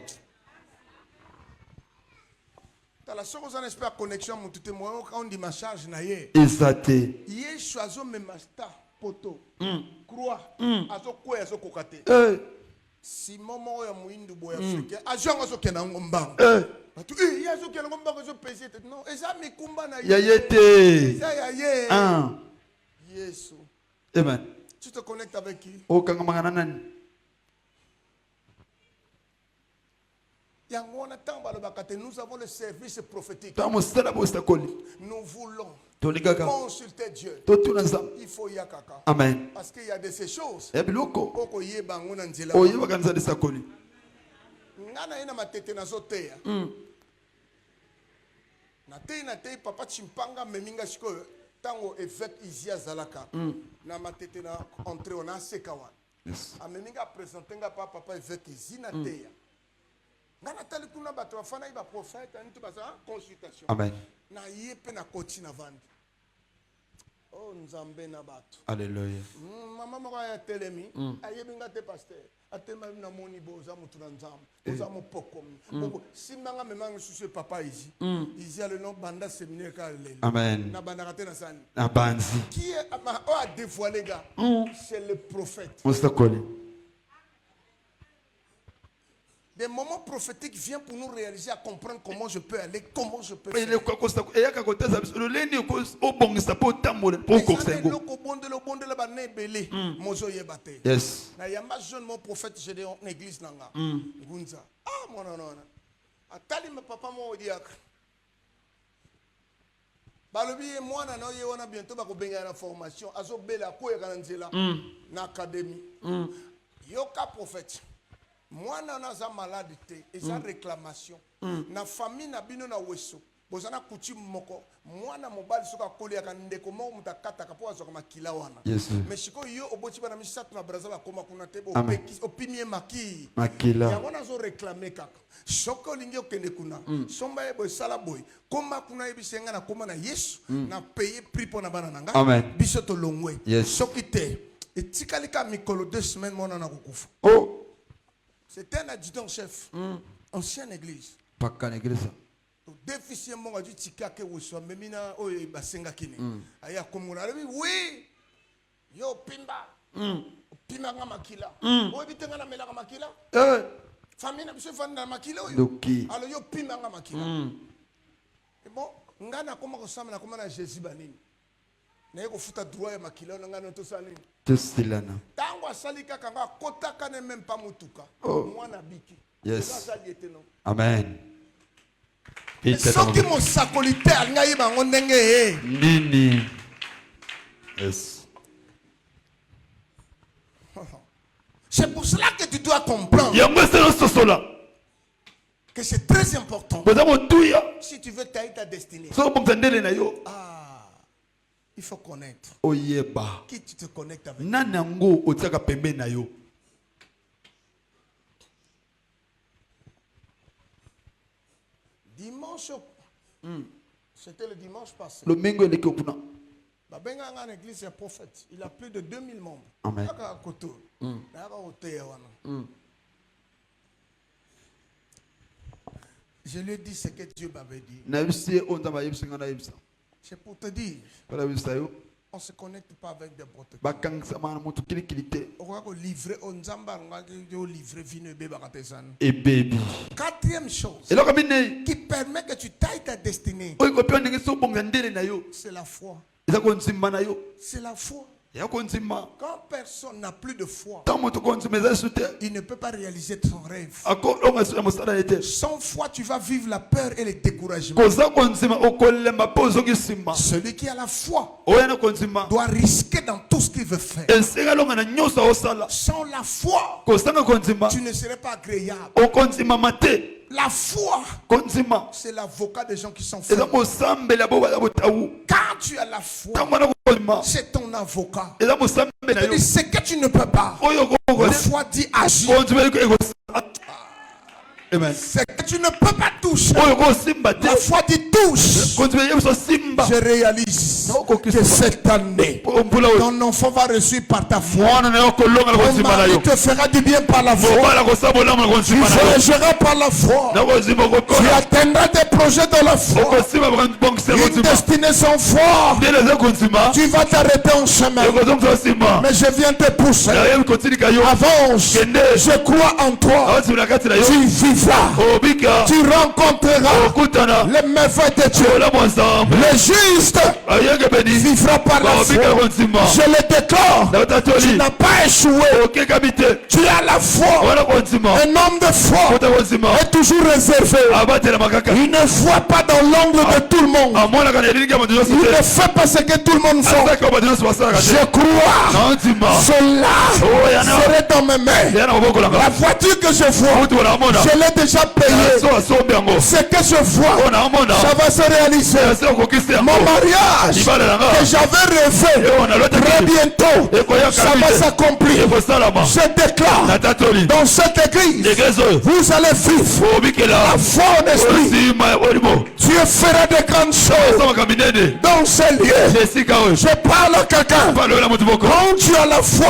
Tala soko za na esprit ya connexion moto te moyo ka on dit ma charge na ye. eza te Ye choiso memasta poto. Croix. Azo kwa azo kokate. Si momo ya muindu boya africain. Azo ngazo kena ngombango. Batu ye azo kena ngombango zo pese te. Non, eza mikumba na ye. ya ye te Eza ya ye. Yesu. amen Tu te connectes avec qui? okangamaka na nani Nous avons le service prophétique. ta mosala bosakoli Nous voulons tolingaka consulter Dieu. totuna nzambe Il faut y aller. amen Parce qu'il y a de ces choses. ya biloko Oko yeba ngona nzela. oyebaka nzambe sakoli Ngana ina matete na zoteya. Na tei papa chimpanga meminga shiko tango évêque Izia Zalaka. Na matete na entrée on a sekawa. A meminga présentenga papa évêque Izina teya. Ngana tali kuna bato bafana iba prophète nitu basa consultation. amen Na yepe na koti na vandi. Oh nzambe na bato. alléluia Mama moko ya telemi ayebinga te pasteur. Atema na moni boza mutu na nzambe. Boza mopokomi. Bongo simanga memanga susu papa ici. Ici a le nom banda séminaire ka lelo. amen Na banda kate na sani. na banzi Qui est a dévoilé gars? C'est le prophète. mosakoli Des moments prophétiques viennent pour nous réaliser à comprendre comment je peux aller, comment je peux ele faire. eyaka koteza biso loleni obongisa mpo otambola mpo okokisa yango Lobondela ba nebele mozo yebate. yes Na yamba jeune mon prophète Gédéon église nanga. Ngunza. Ah mon non. Atali me papa mo odiaka. Balobi mwana na ye wana bientôt ba ko benga na formation azo bela ko ya kana nzela na académie. Yoka prophète. Mwana na za malade te eza réclamation. Na famille na bino na weso. Bozana coutume moko mwana mobali soka kolia ka ndeko mo mutakata ka po azoka makila wana. yes Mais siko yo oboti bana misatu na Brazza ba koma kuna te Amen. opimie maki. makila Ya wana zo réclamer kaka. Soko lingi okende kuna. Somba ebo sala boy. Koma kuna ebisenga na koma na Yesu na payer prix pour na bana nanga. Amen. Biso to longwe. Yes. Soki te. Etikali ka mikolo 2 semaines mona na kukufa. oh C'était un adjudant chef. Ancienne église. paka na eglise Déficient mon adu tika ke woswa memina o basenga kini. Aya komuna oui. Yo pimba. Pimba nga makila. O bitenga na mela makila. Famille na biso fanda na makila oyo. doki Alors yo pimba nga makila. Et bon, ngana koma ko samana koma na Jésus banini. Na yeko futa droit ya makila na ngana to salini. tosilana Tango asali kaka nga kotaka ne même pas mutuka. Mwana biki. Yes. Asali ete no. amen Soki mo sakolite ngai bango ndenge nini yes C'est pour cela que tu dois comprendre yango esala sosola que c'est très important boza motuya si tu veux tailler ta destinée. soki obongisa ndele na yo Il faut connaître oyeba qui tu te connectes avec. nani yango otiaka pembeni na yo Dimanche, c'était le dimanche passé. lomingo eleki okuna Babenga nga en église un prophète. Il a plus de 2000 membres. Amen. Kaka koto. Naka oteya wana. Je lui ai dit ce que Dieu m'avait dit. nayebisi ye oyo nzambe ayebisi nga nayebisa C'est pour te dire, mpo nayebisa yo on ne se connecte pas avec des protocoles. bakangisama na moto kilikili te On va livrer, on zamba, on va livrer vino ebe bakatesana. ebebi Quatrième chose eloko minei qui permet que tu tailles ta destinée, oyo kopewa ndenge soki obongisa ndele na yo c'est la foi. eza konzimba na yo C'est la foi. Quand personne n'a plus de foi, il il ne peut pas réaliser ton rêve. a Sans foi, tu vas vivre la peur et le découragement. Celui qui a la foi doit risquer dans tout ce qu'il veut faire. Sans la foi, tu ne serais pas agréable. La foi, c'est l'avocat des gens qui sont faibles. Quand tu as la foi, c'est ton avocat. C'est-à-dire, ce que tu ne peux pas, la foi dit agis. Amen. Ce que tu ne peux pas toucher, la foi dit touche. Je réalise que cette année, ton enfant va réussir par ta foi. Ton mari te fera du bien par la foi. Tu voyageras par la foi. Tu atteindras des projets dans la foi. Une destinée sans foi, tu vas t'arrêter en chemin. Mais je viens te pousser. Avance. Je crois en toi. Tu vivras. Tu rencontreras les merveilles de Dieu. Le juste vivra par la foi. Je le déclare. Tu n'as pas échoué. Tu as la foi. Un homme de foi est toujours réservé. Il ne voit pas dans l'angle de tout le monde. Il ne fait pas ce que tout le monde fait. Je crois. Cela serait dans mes mains. La voiture que je vois, je l'ai déjà payé. Ce que je vois, ça va se réaliser. Mon mariage que j'avais rêvé, très bientôt, ça va s'accomplir. Je déclare dans cette église, vous allez vivre la foi en esprit. Dieu fera de grandes choses dans ces lieux. Je parle à quelqu'un. Quand tu as la foi,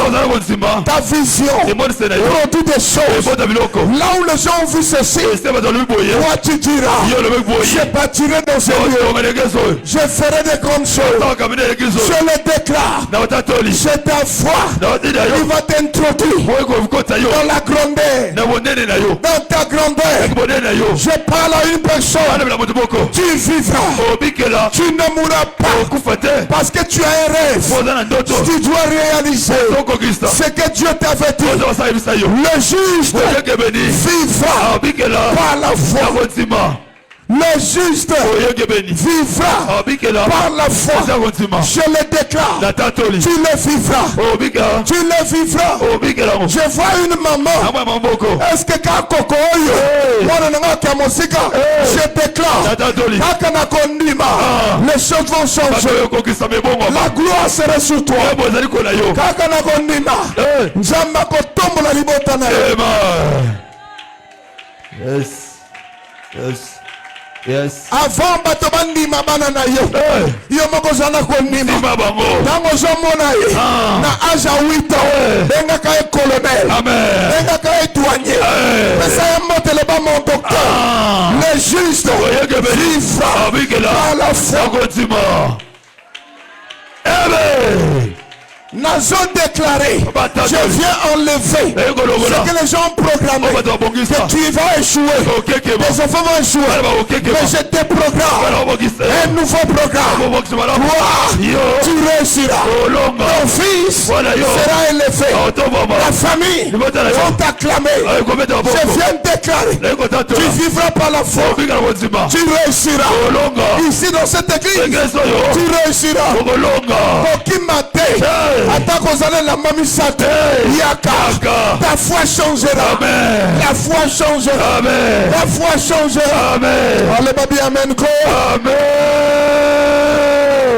ta vision produit des choses. Là où les gens ont vu ceci, toi tu diras, je bâtirai dans ces lieux, je ferai de grandes choses. Je le déclare. C'est ta foi qui va t'introduire dans la grandeur. Dans ta grandeur, je parle à une personne. Tu vivras, tu ne mourras pas, parce que tu as un rêve. Tu dois réaliser ce que Dieu t'avait dit. Le juste vivra par la foi. Le juste vivra par la foi. Je le déclare. Tu le vivras. Tu le vivras. Je vois une maman. Est-ce que quand Kokoyo, je déclare, les choses vont changer. La gloire sera sur toi. Yes. Yes. Yes. Avant bato bandima bana na yo. Yo moko zana konima. Tango zomona ye. Na âge à 8 ans. Benga ka colonel. Amen. Benga ka douanier. Mais ça monte le bas mon docteur. Le juste vivra par la foi. Amen. Nazo déclaré, je viens enlever ce que les gens ont programmé, que tu vas échouer, tes enfants vont échouer, mais je te programme un nouveau programme. Toi, tu réussiras, ton fils sera élevé, la famille va t'acclamer. Je viens déclarer, tu vivras par la foi, tu réussiras. Ici dans cette église, tu réussiras. Qui m'a dit, attends qu'on allait la mamisate. Yaka. Ta foi changera. Amen. La foi changera. Amen. La foi changera. Amen. Allez, babi, amen. Amen.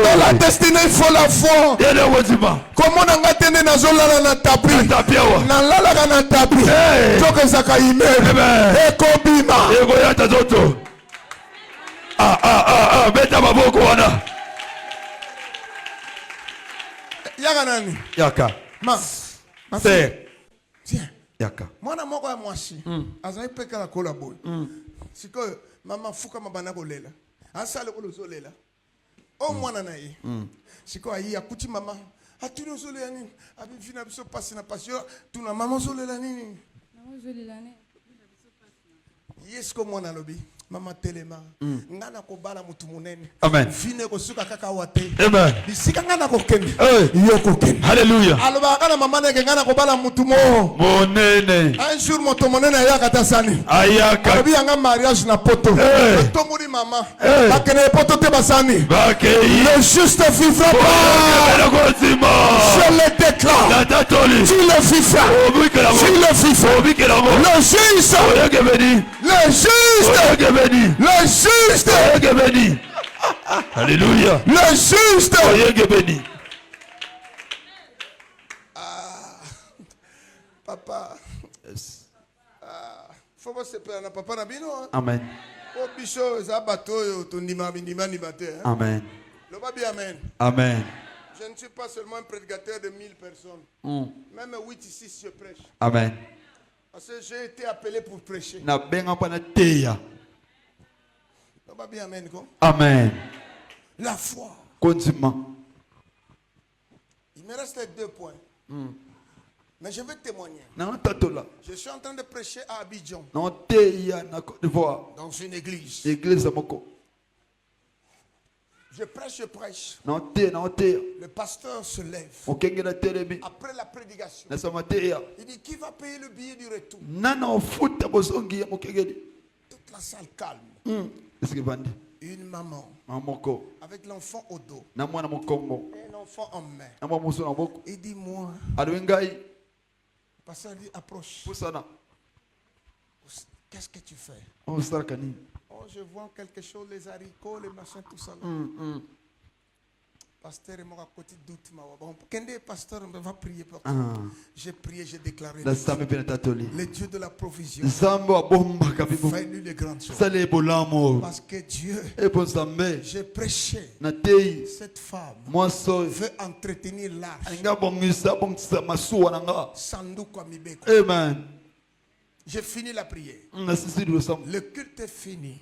Dans la destinée, il faut la foi. Comment on a tenu na zola na tapi. Na lala na tapi. Toke zaka ime. Eko bima. Eko yata zoto. Beta maboko wana. Yaka nani? Yaka. Ma Frère. Tiens. Yaka. Mwana moko ya mwasi. Azai peka la kola boy. Siko mama fuka mabana kolela. Asale ko lozolela. O mwana na ye. Siko ayi akuti mama. Atuli ozolela nini? Abi vina biso pasi na pasio. Tuna mama ozolela nini? Ozolela nini? Yesko mwana lobi. Mama Telema. Ngana ko bala mutu munene. Amen. Fine ko suka kaka wate. Amen. Bisika ngana ko kende. Hey. Yo ko kende. Hallelujah. Aloba kana mama nege ngana ko bala mutu mo. Monene. Un jour moto monene ya kata sani. Ayaka. Alobi anga mariage na poto. Hey. Tomuri mama. Hey. Bakene poto te basani. Bakei. Le juste vivra pas. Je le déclare. Tu le vivras. Tu le vivras. Le juste. Le juste. Le juste. Alléluia. Le juste. Papa. Faut pas se perdre. Papa na bino. Amen. Oh bicho, ça bateau yo to ndima ni bate. Amen. Le babi amen. Amen. Je ne suis pas seulement un prédicateur de 1000 personnes. Même 8 ici je prêche. Amen. Parce que j'ai été appelé pour prêcher. Na benga pana teya. Le babi amen quoi. Amen. La foi. Continue. Il me reste les 2 points. Mais je vais témoigner. Na tatola. Je suis en train de prêcher à Abidjan. Na teya na Côte d'Ivoire. Dans une église. Église moko. Je prêche. Na te na teya. Le pasteur se lève. Okenge na telebi. Après la prédication. Na sama teya. Il dit qui va payer le billet du retour? Nana ofuta bosongi ya mokengeli. Toute la salle calme. Est-ce que bandi? Une maman Mamoko. avec l'enfant au dos. Na mwana mokongo. Et l'enfant en main. Na mwa muso na boko. Il dit moi. Alwengai. Le pasteur dit approche. Pusana. Qu'est-ce que tu fais? On starka nini? Oh, je vois quelque chose, les haricots, les machins, tout ça. Pasteur est mort à côté doute. Bon, Kende, pasteur, on va prier pour toi. J'ai prié, j'ai déclaré. La same pena tatoli. Le Dieu de la provision. Zambo abomba kabibo. Fais-lui les grandes choses. Sale bolamo. Parce que Dieu, E bon sambe. j'ai prêché. Na tei. Cette femme Moi so. veut entretenir l'arche. Nga bongisa bongisa masuwa nanga. Sanduku amibeko. Amen. J'ai fini la prière. Na sisi do sam. Le culte est fini.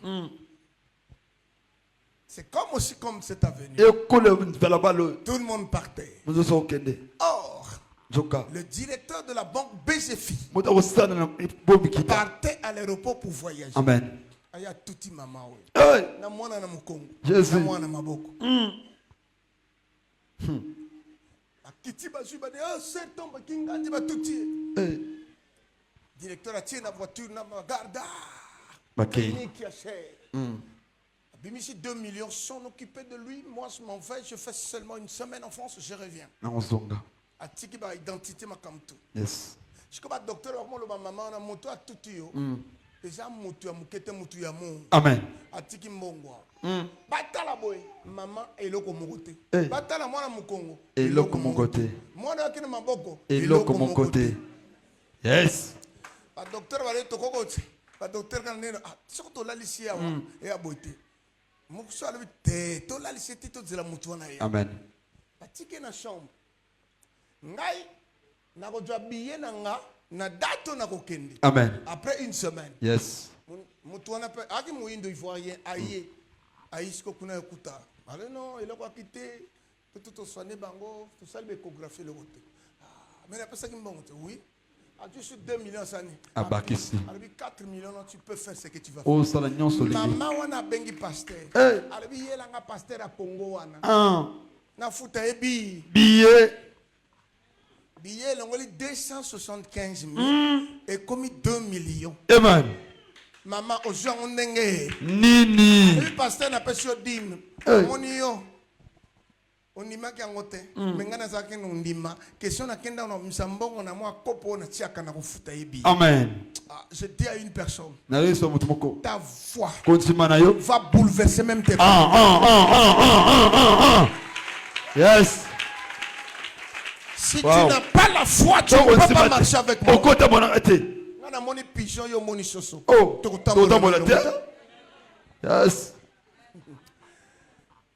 C'est comme aussi comme cette avenue. E kole velabalo. Tout le monde partait. Muzo so kende. Or, Joka. le directeur de la banque BGFI Muta wasana na bombi kita. partait à l'aéroport pour voyager. Amen. Aya tuti mama we. Hey. Na mwana na mukongo. Jésus. Na mwana maboko. Akiti bazui ba de oh c'est tombe kinganji ba tuti. Hey. Directeur a tiré la voiture na magarda. Bakei. Qui a cher. Bimichi 2 millions sont occupés de lui. Moi je m'en vais, je fais seulement une semaine en France, je reviens. Na ozonga. Atiki ba identité ma kamtu. Yes. Je suis docteur le maman na moto a tuti yo. Déjà moto ya mukete moto ya mo. Amen. Atiki mbongwa. Batala boy, maman eloko mokote. Eh. Batala mwana mukongo. Eloko mokote. Mwana akina maboko. Eloko mokote. Yes. Ba docteur ba to kokoti. Ba docteur kana neno surtout la lycée awa e aboite. Mukuso ala te to la lycée tito zela mutu wana ye. Amen. Batiki na chambre. Ngai na ko jwa billet na nga na dato na ko kendi. Amen. Après une semaine. Yes. Mutu wana pe aki muindo ivoirien aye. Aïsko kuna kuta. Ale non, il a quoi quitté. Tout soigner bango, tout ça l'échographie le côté. Mais la personne qui me dit oui. Tu suis 2 millions ça ni. Ah bah qu'ici. Alors 4 millions tu peux faire ce que tu vas faire. Oh ça la nyonso lingi. Maman wana bengi pasteur. Hey. Alors bi yela nga pasteur à Congo wana. Ah. Na futa ebi. Billet. Billet l'ongoli 275 000 et commis 2 millions. Amen. Maman au jour on ndenge. Nini. Le pasteur n'a pas sur dîme. Hey. Monio. Ondima ki angote. Mengana zake no ndima. Question na kenda no msambongo na mwa kopo na tiaka na kufuta ebi. Amen. Je dis à une personne. Na yeso mutu moko. Ta foi. Continue na yo. Va bouleverser même tes. Yes. Si Wow. tu n'as pas la foi, tu ne peux pas marcher avec moi. Okota bona ate. Ngana moni pigeon yo moni soso. Oh. Tokotambola Tokotambola te. Yes.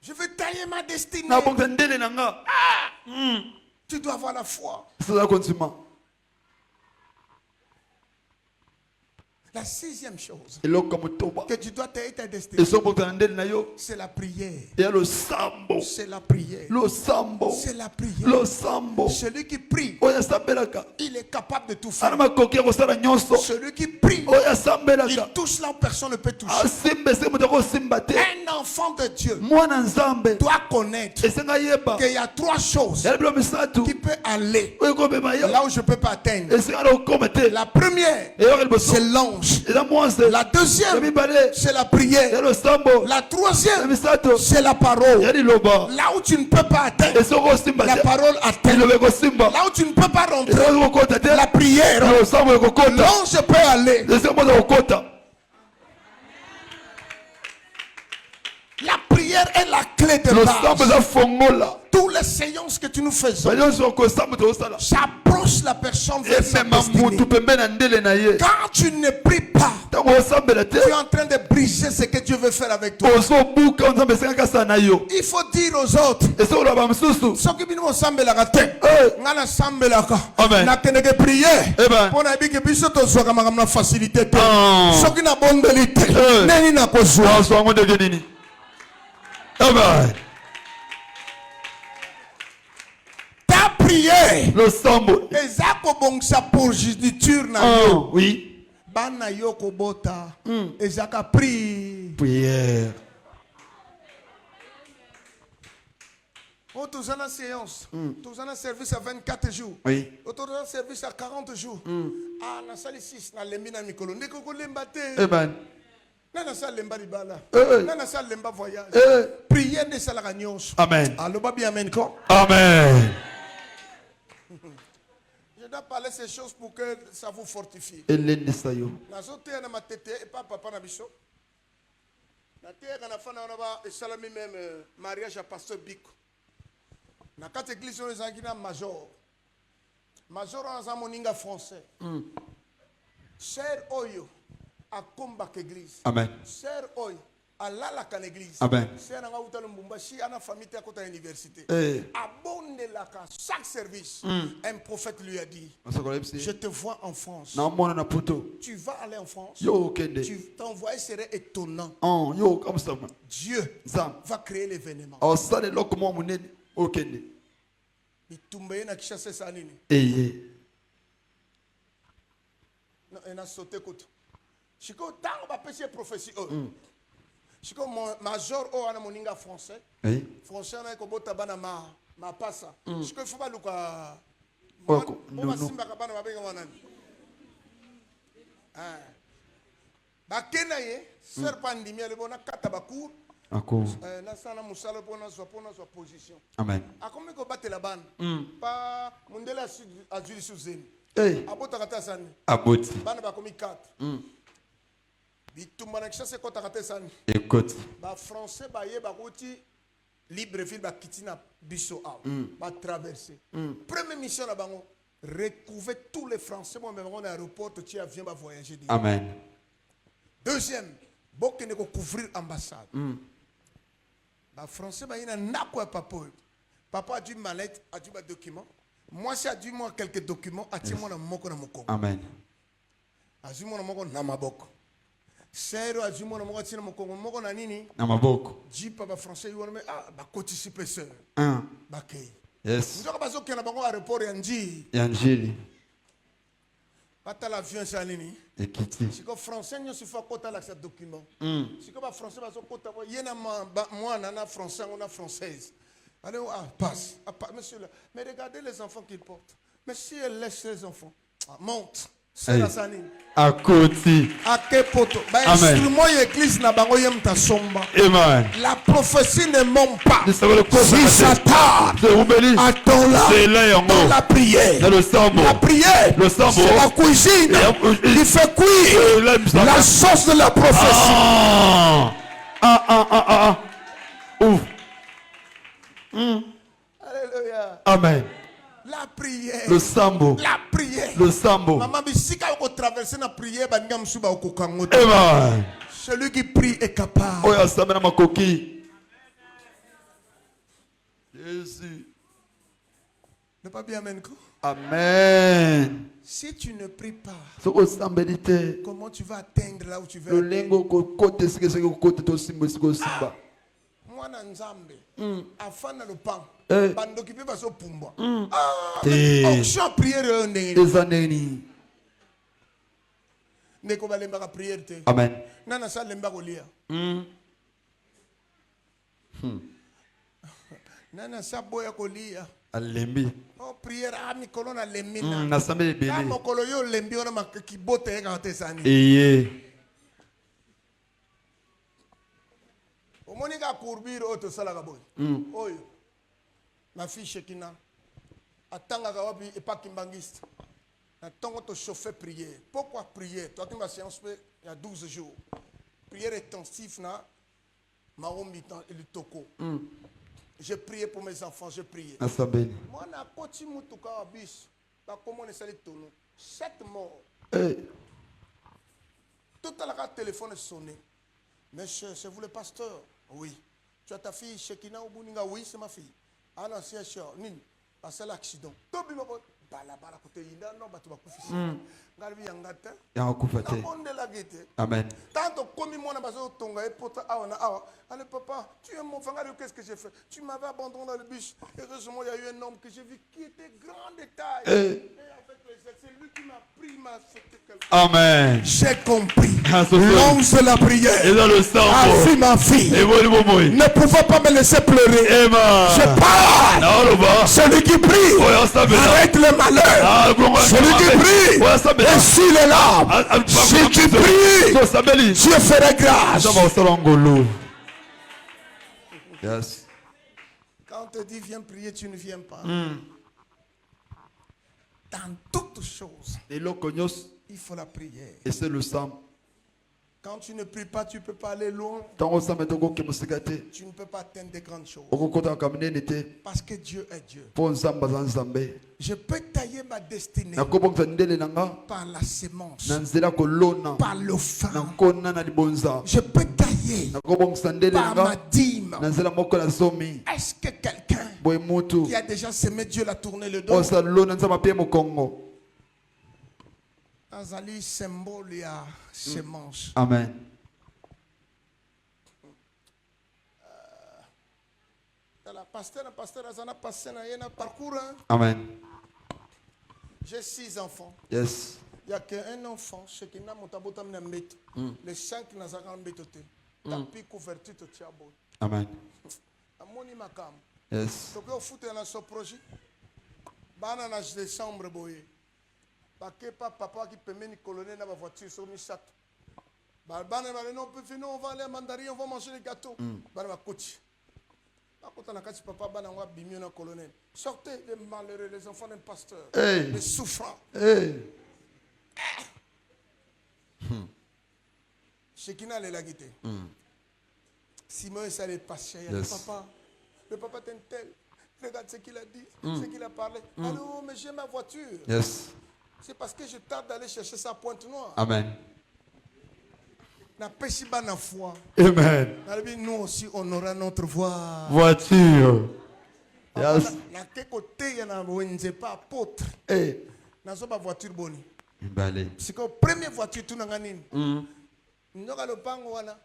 Je veux tailler ma destinée. Na bonga ndele nanga. Tu dois avoir la foi. Ça continue. La sixième chose eloko motoba que tu dois être destiné, ezobotana ndeli na yo c'est la prière. ya losambo C'est la prière. losambo C'est la prière. losambo Celui qui prie, oyo asambelaka il est capable de tout ana faire. makoki ya kosala nyonso Celui qui prie, oyo il asambelaka touche là où personne ne peut toucher. asimba esika moto akosimba te Un enfant de Dieu mwana nzambe doit connaître esenga yeba qu'il y a trois choses yali bilo misatu qui peuvent aller oyo ekobema yo là où je ne peux pas atteindre. esenga na okoma te La première, eyoka liboso c'est l'ange. eza mwase La ya deuxième, mibale c'est la ya prière. losambo La ya troisième, misato c'est la ya parole. liloba Là où tu ne peux pas atteindre, esika okosimba la te parole atteint. liloba ekosimba Là où tu ne peux pas rentrer, esika okokota te la prière. losambo ekokota L'ange peut aller. esika moto akokota La prière est la clé de losambo base. eza fongola Tous les séances que tu nous faisons, banyonso okosamba tokosala j'approche la personne vers sa emema destinée. mutu pembeni na ndele na ye Quand tu ne pries pas, ntango osambela te tu es en train de briser ce que Dieu veut faire avec toi. ozobuka oyo nzambe esengaki asala na yo Il faut dire aux autres, esika oloba mosusu soki bino bosambelaka te Eh. nga nasambelaka Amen. nakendeke priere Eh ben. mpo nayebi ke biso tozwaka makambo na facilité te Ah. soki nabondeli te Eh. neni nakozwa aso yango ndenge nini amen ta priere losambo eza kobongisa progéniture na yo oui bana yo kobota ezaka pri prière o toza na séance toza na service à 24 jours oui o toza na service à 40 jours ah nasali 6 nalembi na mikolo ndeko kolemba te amen nana sa lemba libala Eh. nana sa lemba voyage Eh. prière nde esalaka nyonso amen aloba bien amen ko amen je dois parler ces choses pour que ça vous fortifie elendisa yo nazoteya na matete epa papa na biso nateyaka na fana wana ba esalami même mariage ya pasteur biko na kati église oyo ezalaki na major wana aza moninga français ser oyo akombaka église amen ser oyo alalaka na église Amen. ser nanga uta Lubumbashi ana famille te akota université Eh. abondelaka chaque service un prophète lui a dit je te vois en France naomona na poto tu vas aller en France yo okende ton voyage serait étonnant yo okamwisama Dieu nzambe va créer l'événement osala eloko mwa monene okende bitumba ye na Kinshasa esa nini eye ena sauté kutu sikoyo ntango bapesi ye prophétie oyo sikoyo major oyo wana moninga français oui français wana ekobota bana mapasa sikoyo ifo baluka Oyo po nono. basimbaka bana babenga wanani bakenda ye ser pa ndimi ale bona kata bacour ako nasala mosala mpo nazwa position amen akomi kobatela bana pa mondele azwi lisu zemi eh abotaka te asani aboti bana bakomi 4 bitumba na Kinshasa ekotaka te sani ekoti bafrançais baye bakuti libreville bakiti na biso awa batraverse première mission na bango retrouver tous les français mo bango na aéroport totie avion bavoyager di amen deuxième bokende kocouvrir ambassade bafrançais baye na ndako ya papa oyo papa adui mallette adui badocument mwasi adui mwa quelques documents atie mwana moko na mokongo amen azwi mwana moko na maboko sero azwi mwana moko atie na mokongo moko na nini na maboko jipa bafrançais wana me bakotisi mpe seur un bakei yes nzoka bazokende na bango aéroport ya njii ya njili batala avion esa nini ekiti siko français nyonso ifo akota alakisa document siko bafrançais bazokota ye na mwana na français yango na française allez passe monsieur là mais regardez les enfants qu'il porte mais si elle laisse les enfants monte c'est la sani akoti ake poto bainstrument ya église na bango ye muta somba amen la prophétie ne ment pas de savoir le quoi si ça tarde de Roubeli attends-la c'est là yango dans la prière dans le sambo la prière le sambo c'est la cuisine qui fait cuire la sauce de la prophétie ouf alléluia amen la prière le sambo la prière le sambo maman bisika oko traverser na prière baninga musuba okokango te amen celui qui prie est capable oyo asambe na makoki Jésus ne pas bien amen ko amen Si tu ne pries pas, soki osambeli te comment tu vas atteindre là où tu veux lolenge atteindre? okokota esika soki okota tosimba esika osimba Mwana nzambe afana lopango Eh. bandoki mpe bazopumbwa Te. onction ya priere oyo ndenge eza ndeni. ndeko balembaka priere te Amen. nana sa lemba kolia nana sa boya kolia alembi o priere mikolo na lembi na nasambeli ka ebele mokolo yo olembi wana kibota yekaka te esani eye omoni ka courbure oyo tosalaka boye oyo na fille Shekina atangaka wapi epaki mbangiste na ntongo tochauffe prière. Pourquoi prière? Toi qui ma séance il y a 12 jours. Prière intensive na marombi et le toko. J'ai prié pour mes enfants, j'ai prié. nasambeli Moi na koti mutuka wa bis ba comment on sali tono 7 morts. Tout à l'heure téléphone sonné. Monsieur, c'est vous le pasteur? Oui. Tu as ta fille Shekina Obuninga? Oui, c'est ma fille. Ah non, c'est cher. Nini? C'est l'accident. Tobi ma bala bala côté ina non batu bakufisi. Ngalbi yangata. yangakufa te. Na onde la gete. Amen. Tant commis mon bazo tonga et pota awana awa. Allez papa, tu es mon fangari, qu'est-ce que j'ai fait? Tu m'avais abandonné dans le bus. Heureusement, il y a eu un homme que j'ai vu qui était grand de taille. Et avec c'est lui qui m'a pris, m'a fait quelque chose. Amen. J'ai compris. Ah, c'est ça. Lance la prière. eza losambo Ma fille. eboli bomoi Ne pouvons pas me laisser pleurer. ema Je parle. naoloba Celui qui prie. oyo asambela Arrête le malheur. Celui qui prie. oyo asambela Essuie les larmes. Si tu pries, tosambeli Dieu fera grâce. nzambe akosala ngolu. Yes. Quand on te dit viens prier, tu ne viens pas. Dans toutes choses, eloko nyonso il faut la prière. ese losambo Quand tu ne pries pas, tu ne peux pas aller loin. ntango osamba te okoke mosika te Tu ne peux pas atteindre de grandes choses. okokotaka minene te Parce que Dieu est Dieu. mpo nzambe aza nzambe Je peux tailler ma destinée nakobongisa ndele na nga par la sémence, na nzela kolona par le na fin. nkona na libonza Je peux tailler nakobongisa ndele na par ma nga dîme. na nzela moko na zomi Est-ce que quelqu'un boye mutu qui a déjà semé Dieu l'a tourné le dos? osa lona nzambe apie mokongo. Azali symbole ya sémence. Amen. La pasteur Azana passé dans un parcours. Amen. J'ai 6 enfants. Yes. Il n'y a qu'un enfant, chez qui n'a pas de mbete. Les 5 n'a pas de mbete. Tapis couverture de tiabo. Amen. Amoni makam. Yes. Donc au foot dans ce projet. Bana na décembre boye. Baké papa qui permet de colonner dans la voiture sur Misat. Bana non peut finir, on va aller à Mandarin, on va manger les gâteaux. Bana va coach. Quand on a cassé papa, bana va bimio na colonel. Sortez les malheureux, les enfants d'un pasteur. Hey. Les souffrants. Hey. Shekina le lagité. Simon est allé passer. Il a dit, Yes. papa, le papa est un tel. Regarde ce qu'il a dit, ce qu'il a parlé. Allô, mais j'ai ma voiture. Yes. C'est parce que je tarde d'aller chercher sa pointe noire. Amen. Na pesi ba na foi. Amen. Nous aussi, on aura notre voix. Voiture. Yes. Na ke côté ya na wenze pas apôtre. Hey. Na zo ba voiture boni. Mbale. C'est que première voiture tout na nini. Ndoka le pango wana.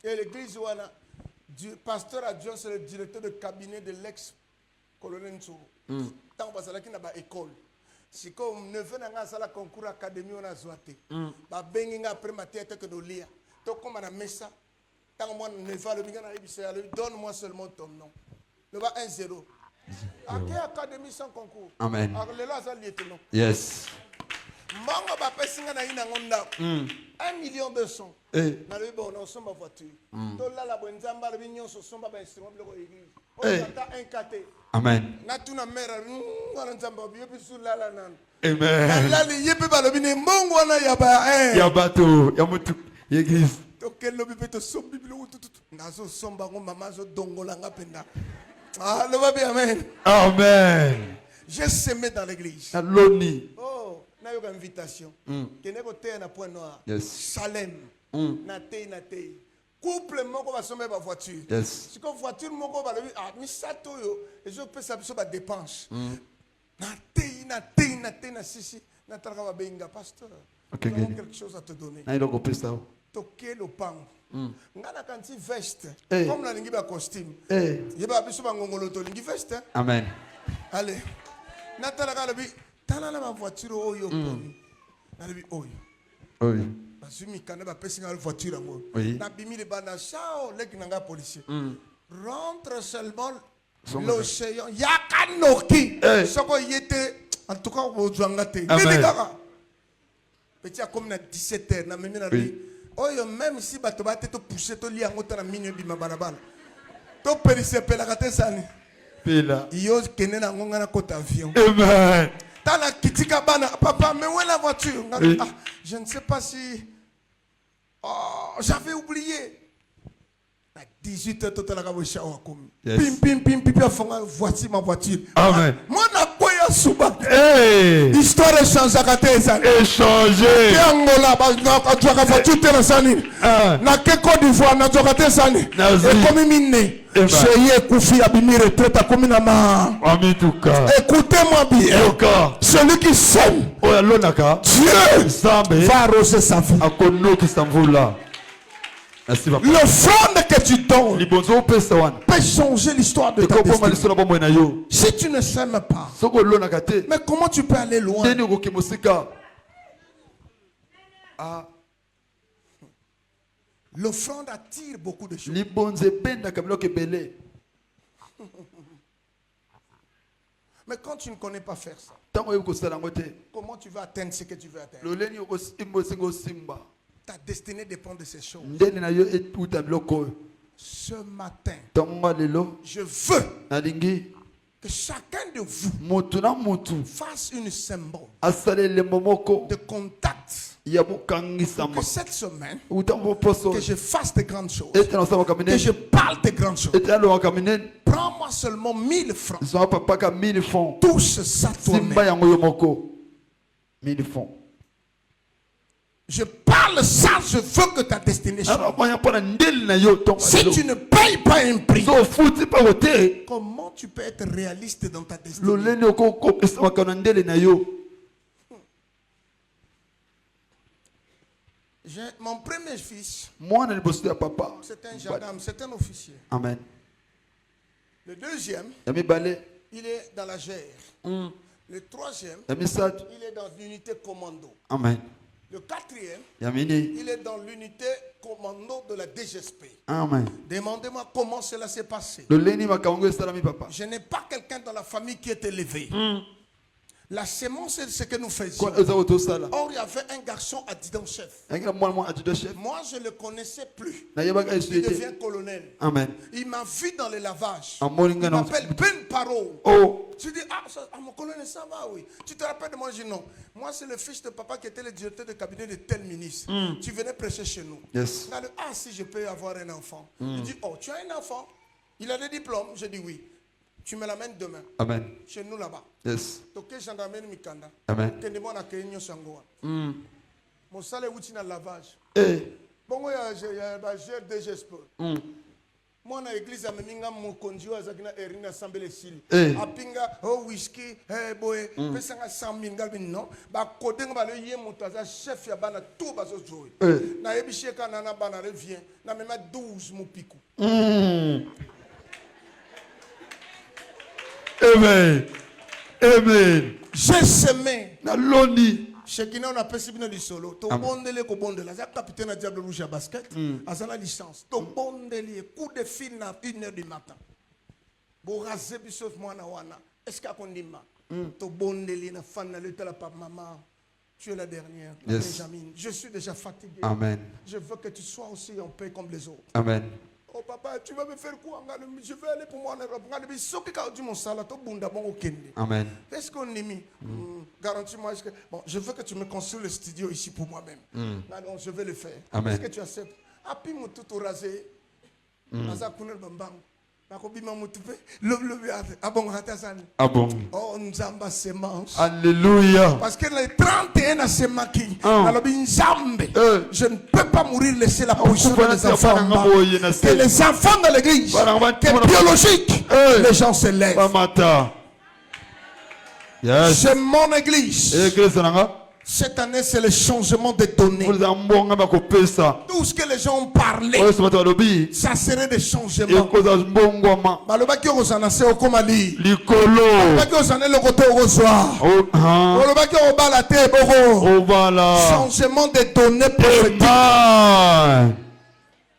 Et l'église wana. Pasteur adjoint, c'est le directeur de cabinet de l'ex-colonel Ntsou. Tant que ça qui n'a pas école. Si comme neveu n'a pas la concours académie on a zoité. Ba benginga après ma tête que de lire. Donc comme on a mis ça. Tant moi neveu le binga na ibise donne-moi seulement ton nom. Le va 1-0. À quelle académie sans concours? Amen. Alors là ça lieutenant. Yes. Mango ba pesinga na ina ngonda. 1,2 million. Hey. Na le bon on somba voiture. To la la bonzamba le bignon so somba ba instrument bloko église. On Hey. attend un caté. Amen. Na tuna mera wana nzamba bi sur la la nan. Amen. La li yepe ba lobi ne mbongo wana ya ba Ya bato, ya mutu, l'église. to kelo bi to sombi bilo tutu. Na so somba ngo mama zo dongola nga penda. Ah le va bien amen. Amen. J'ai semé dans l'église. Aloni. Oh, na yo invitation. Kene ko te na point noir. Yes. Salem. Na te. Couple moko ba somé ba voiture. Yes. Si ko voiture moko ba lobi ah mi sato yo et je peux ça ba dépense. Na te na sisi Natalaka ba benga pasteur. Ok, Nous avons ngeni. quelque chose à te donner. Na iloko pesa. Toquer le pango. Ngana kanti veste. Eh. Comme la lingi ba costume. Eh. Yeba biso ba ngongolo to lingi veste. Hein? Amen. Allez. Natalaka la bi tala na ma voiture oyo poni. Na bi oyo. Oui. Bazumi kana ba pesi na voiture ngo. Oui. Na bimi le bana chao lek nanga policier. Rentre seulement Son l'océan. Yakanoki. Eh. Soko yete en tout cas au Djangate. Amen. Petit a comme na 17h na memi na lui. Oyo même si bato ba te to pousser to li ango na minyo bima balabala. To perise pela kate sani. Pela. Yo kene na ngonga na kota avion. Amen. Tala kitika bana papa mais où est la voiture? Oui. Ah, je ne sais pas si j'avais oublié. À 18h total à Shawa comme. Yes. Pim pim pim à fond voici ma voiture. Amen. Moi na koya suba. Hey. Histoire change à kate sani. Échanger. Angola ba na ka voiture te na sani. Na ke Côte d'Ivoire na kate sani. Et comme mine. J'ai Koufi Abimi retraite comme na ma. Amituka. Écoutez-moi bien. Yoka. Celui qui sème. Oya lonaka. Dieu Zambe. va arroser sa vie. Akono ki samvula. Merci papa. L'offrande que tu donnes Libonzo pesa wana. peut changer l'histoire de ta Ko poma destinée. lisona bomwe na yo. Si tu ne s'aimes pas, Soko lonaka te. mais comment tu peux aller loin? Deni ukoki musika. Ah. L'offrande attire beaucoup de choses. Libonze penda kabilo kebele. Mais quand tu ne connais pas faire ça, Tango yuko sala ngote. comment tu vas atteindre ce que tu veux atteindre? Loleni yuko imbo singo simba. Ta destinée dépend de ces choses. Ndeni na yo etuta biloko. Ce matin, Tango lelo. je veux Nalingi. que chacun de vous Mutu na mutu. fasse une symbole Asalele momoko. de contact. Ya bukangisa Que cette semaine, utambo poso. que je fasse de grandes choses. Ete na sama Que kamine. je parle de grandes choses. Ete alo kamine. Prends-moi seulement 1000 francs. Zo papa ka 1000 francs. Touche ça toi-même. Simba yango yo moko. 1000 francs. Je parle ça, je veux que ta destinée change. Alors moya pona ndel na yo tonga. Si tu ne payes pas un prix, Zo futi pa wote. comment tu peux être réaliste dans ta destinée? Loleni oko ko pesa makana ndele na yo. Mon premier fils, Mwana liboso ya papa. c'est un gendarme, c'est un officier. Amen. Le deuxième, Ya mibale. il est dans la GR. Le troisième, Ya misatu. il est dans l'unité commando. Amen. Le quatrième, Ya mini. il est dans l'unité commando de la DGSP. Amen. Demandez-moi comment cela s'est passé. Loleni makawango esalami papa. Je n'ai pas quelqu'un dans la famille qui est élevé. La sémence, c'est ce que nous faisions. Kwa eza otosala. Or, il y avait un garçon adjudant-chef. Yangira mwana adjudant chef. Moi, je ne le connaissais plus. Na yebaka Il esuete. devient colonel. Amen. Il m'a vu dans les lavages. Amolinga Il na. m'appelle Ben Paro. Oh. Je dis, mon colonel, ça va, oui. Tu te rappelles de moi? Je dis non. Moi, c'est le fils de papa qui était le directeur de cabinet de tel ministre. Tu venais prêcher chez nous. Yes. Il a dit, si je peux avoir un enfant. Il dit, oh, tu as un enfant? Il a des diplômes? Je dis oui. Tu me l'amènes demain. Amen. Chez nous là-bas. Yes. Toke gendarmerie Mikanda. Amen. Kende mona kenyo sangoa. Mon salaire outil na lavage. Eh. Bongo ya gère DGSP. Moi na église a meminga mo konjo azakina erina sambele sili. Apinga whisky boy pesanga 100,000 ngalbi non. Ba kodenga ba le ye moto aza chef ya bana tout bazo joy. Na yebisheka na bana revient na mema 12 mupiku. Amen. Amen. J'ai semé. Na loni. Chekina on a pesi bino di solo. To bondele ko bondela. Za capitaine à Diable Rouge à basket. Azana licence. To bondele coup de fil na 1h du matin. Bo raser biso mwana wana. Est-ce qu'a kondima? To bondele na fan na le tala papa maman. Tu es la dernière. Yes. Benjamin. Je suis déjà fatigué. Amen. Je veux que tu sois aussi en paix comme les autres. Amen. Oh papa, tu vas me faire quoi? Je vais aller pour moi en Europe. Amen. Est-ce qu'on est mis? Garantis-moi. Bon, je veux que tu me construis le studio ici pour moi-même. Alors, je vais le faire. Amen. Est-ce que tu acceptes? Api mutu to rasé. Aza kunel bambang. Nakobima mutu pe. Le abong hatazan. Ah bon. Oh, nzamba semence. Alléluia. Parce que les 31 à Semaki, je ne peux pas mourir laisser la position des enfants en bas. Que les enfants de l'église, que biologique, les gens se lèvent. Yes. C'est mon église. Cette année, c'est le changement de données. Vous en mbonga bakopesa. Tout ce que les gens ont parlé, Oyo sobato balobi. ça serait des changements. Ekoza mbongwama. Balobaki ozana se okomali. Likolo. Balobaki ozana le côté ozwa. Oh, hein. Balobaki obala te boko. Oh, voilà. Changement de données prophétiques. Amen.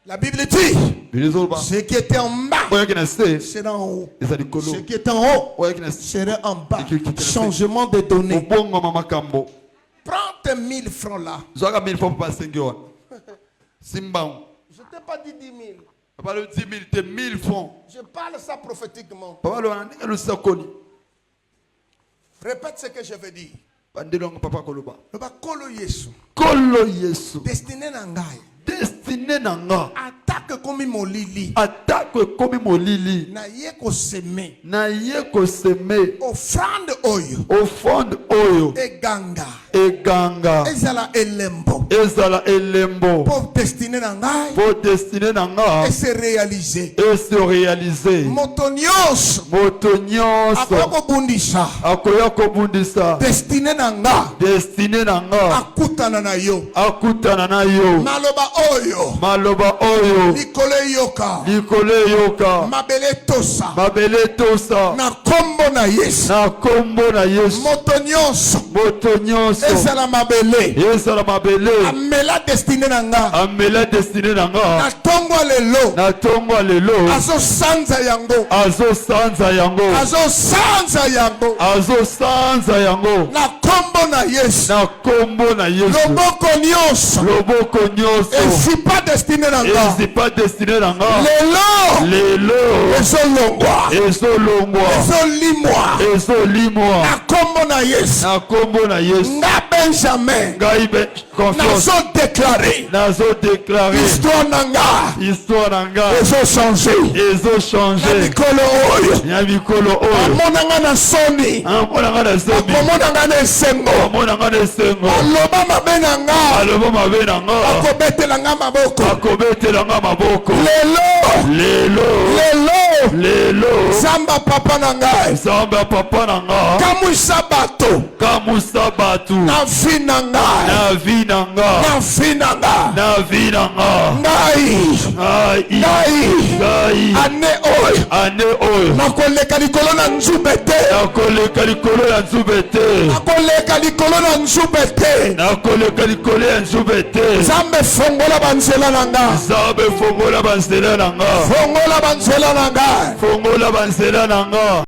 La Bible dit, Bilizolba. ce qui était en bas Oya kina se. sera en haut. Eza likolo. Ce qui est en haut Oya kina se. serait en bas. Changement de données. Obongwama makambo. Prends tes 1000 francs là. Zwaka 1000 fois papa sengi wana. Simba. Je t'ai pas dit 10 000. Papa le 10 000 te 1000 francs. Je parle ça prophétiquement. Papa le wana ndenge le sakoni. Répète ce que je veux dire. Bandelonga papa koloba. Le bas kolo Yesu. Kolo Yesu. Destiné nangai. Destiné nanga. Attaque comme molili. Attaque comme molili. Na ye ko semer. Na ye ko seme. Offrande oyo. Offrande oyo. Eganga. Eganga. Ezala elembo. Ezala elembo. Pour destiné nangai. Pour destiné nanga. Et se réaliser. Et se réaliser. Motonyos. Moto nyonso. Akoko bundisa. Akoya kobundisa. Destiné nanga. Destiné nanga. Akutana na yo. Akutana na yo. Maloba oyo. Maloba oyo. Likole yoka. Likole yoka. Mabele tosa. Mabele tosa. Na kombo na Yesu. Na kombo na Yesu. Motonyos. Moto nyonso. Ezala mabele. Ezala mabele. Amela destiné nanga. Amela destiné nanga. Na tongo lelo. Na tongo lelo. Azo sanza yango. Azo sanza yango. Azo sanza yango. Azo sanza yango. Na kombo na Yesu. Na kombo na Yesu. Loboko nyonso. Loboko nyonso. Esi pas destiné nanga. Esi pas destiné nanga. Lelo. Lelo. Ezolongwa. Ezolongwa. Ezolimwa. Ezolimwa. Na kombo na Yesu. Na kombo na Yesu. Nga Benjamin. Ngai be confiance. Nazo déclaré. Nazo déclaré. Histoire nanga. Histoire nanga. Ezo changé. Ezo Na changé. mikolo oyo. Ya mikolo oyo. Amonanga na soni. Amona nga na zobi. Akomonanga na esengo. Amona nga na esengo. Aloba mabe nanga. Aloba mabe nanga. Akobetelanga maboko. Akobetelanga maboko. Lelo. Lelo. Lelo. Lelo. Zamba papa nanga. Zamba papa nanga. Kamwisa bato. Kamusa batu. Na vi nanga. Na vi nanga. Na vi nanga. Na vi nanga. Ngai. Ngai. Ngai. Ngai. Ane oyo. Ane oyo. Nakoleka likolo na nzube te. Nakoleka likolo ya nzube te. Nakoleka likolo na nzube te. Nakoleka likolo ya nzube te. Nzambe fongola banzela nanga. Nzambe fongola banzela nanga. Fongola banzela nanga. Fongola banzela nanga.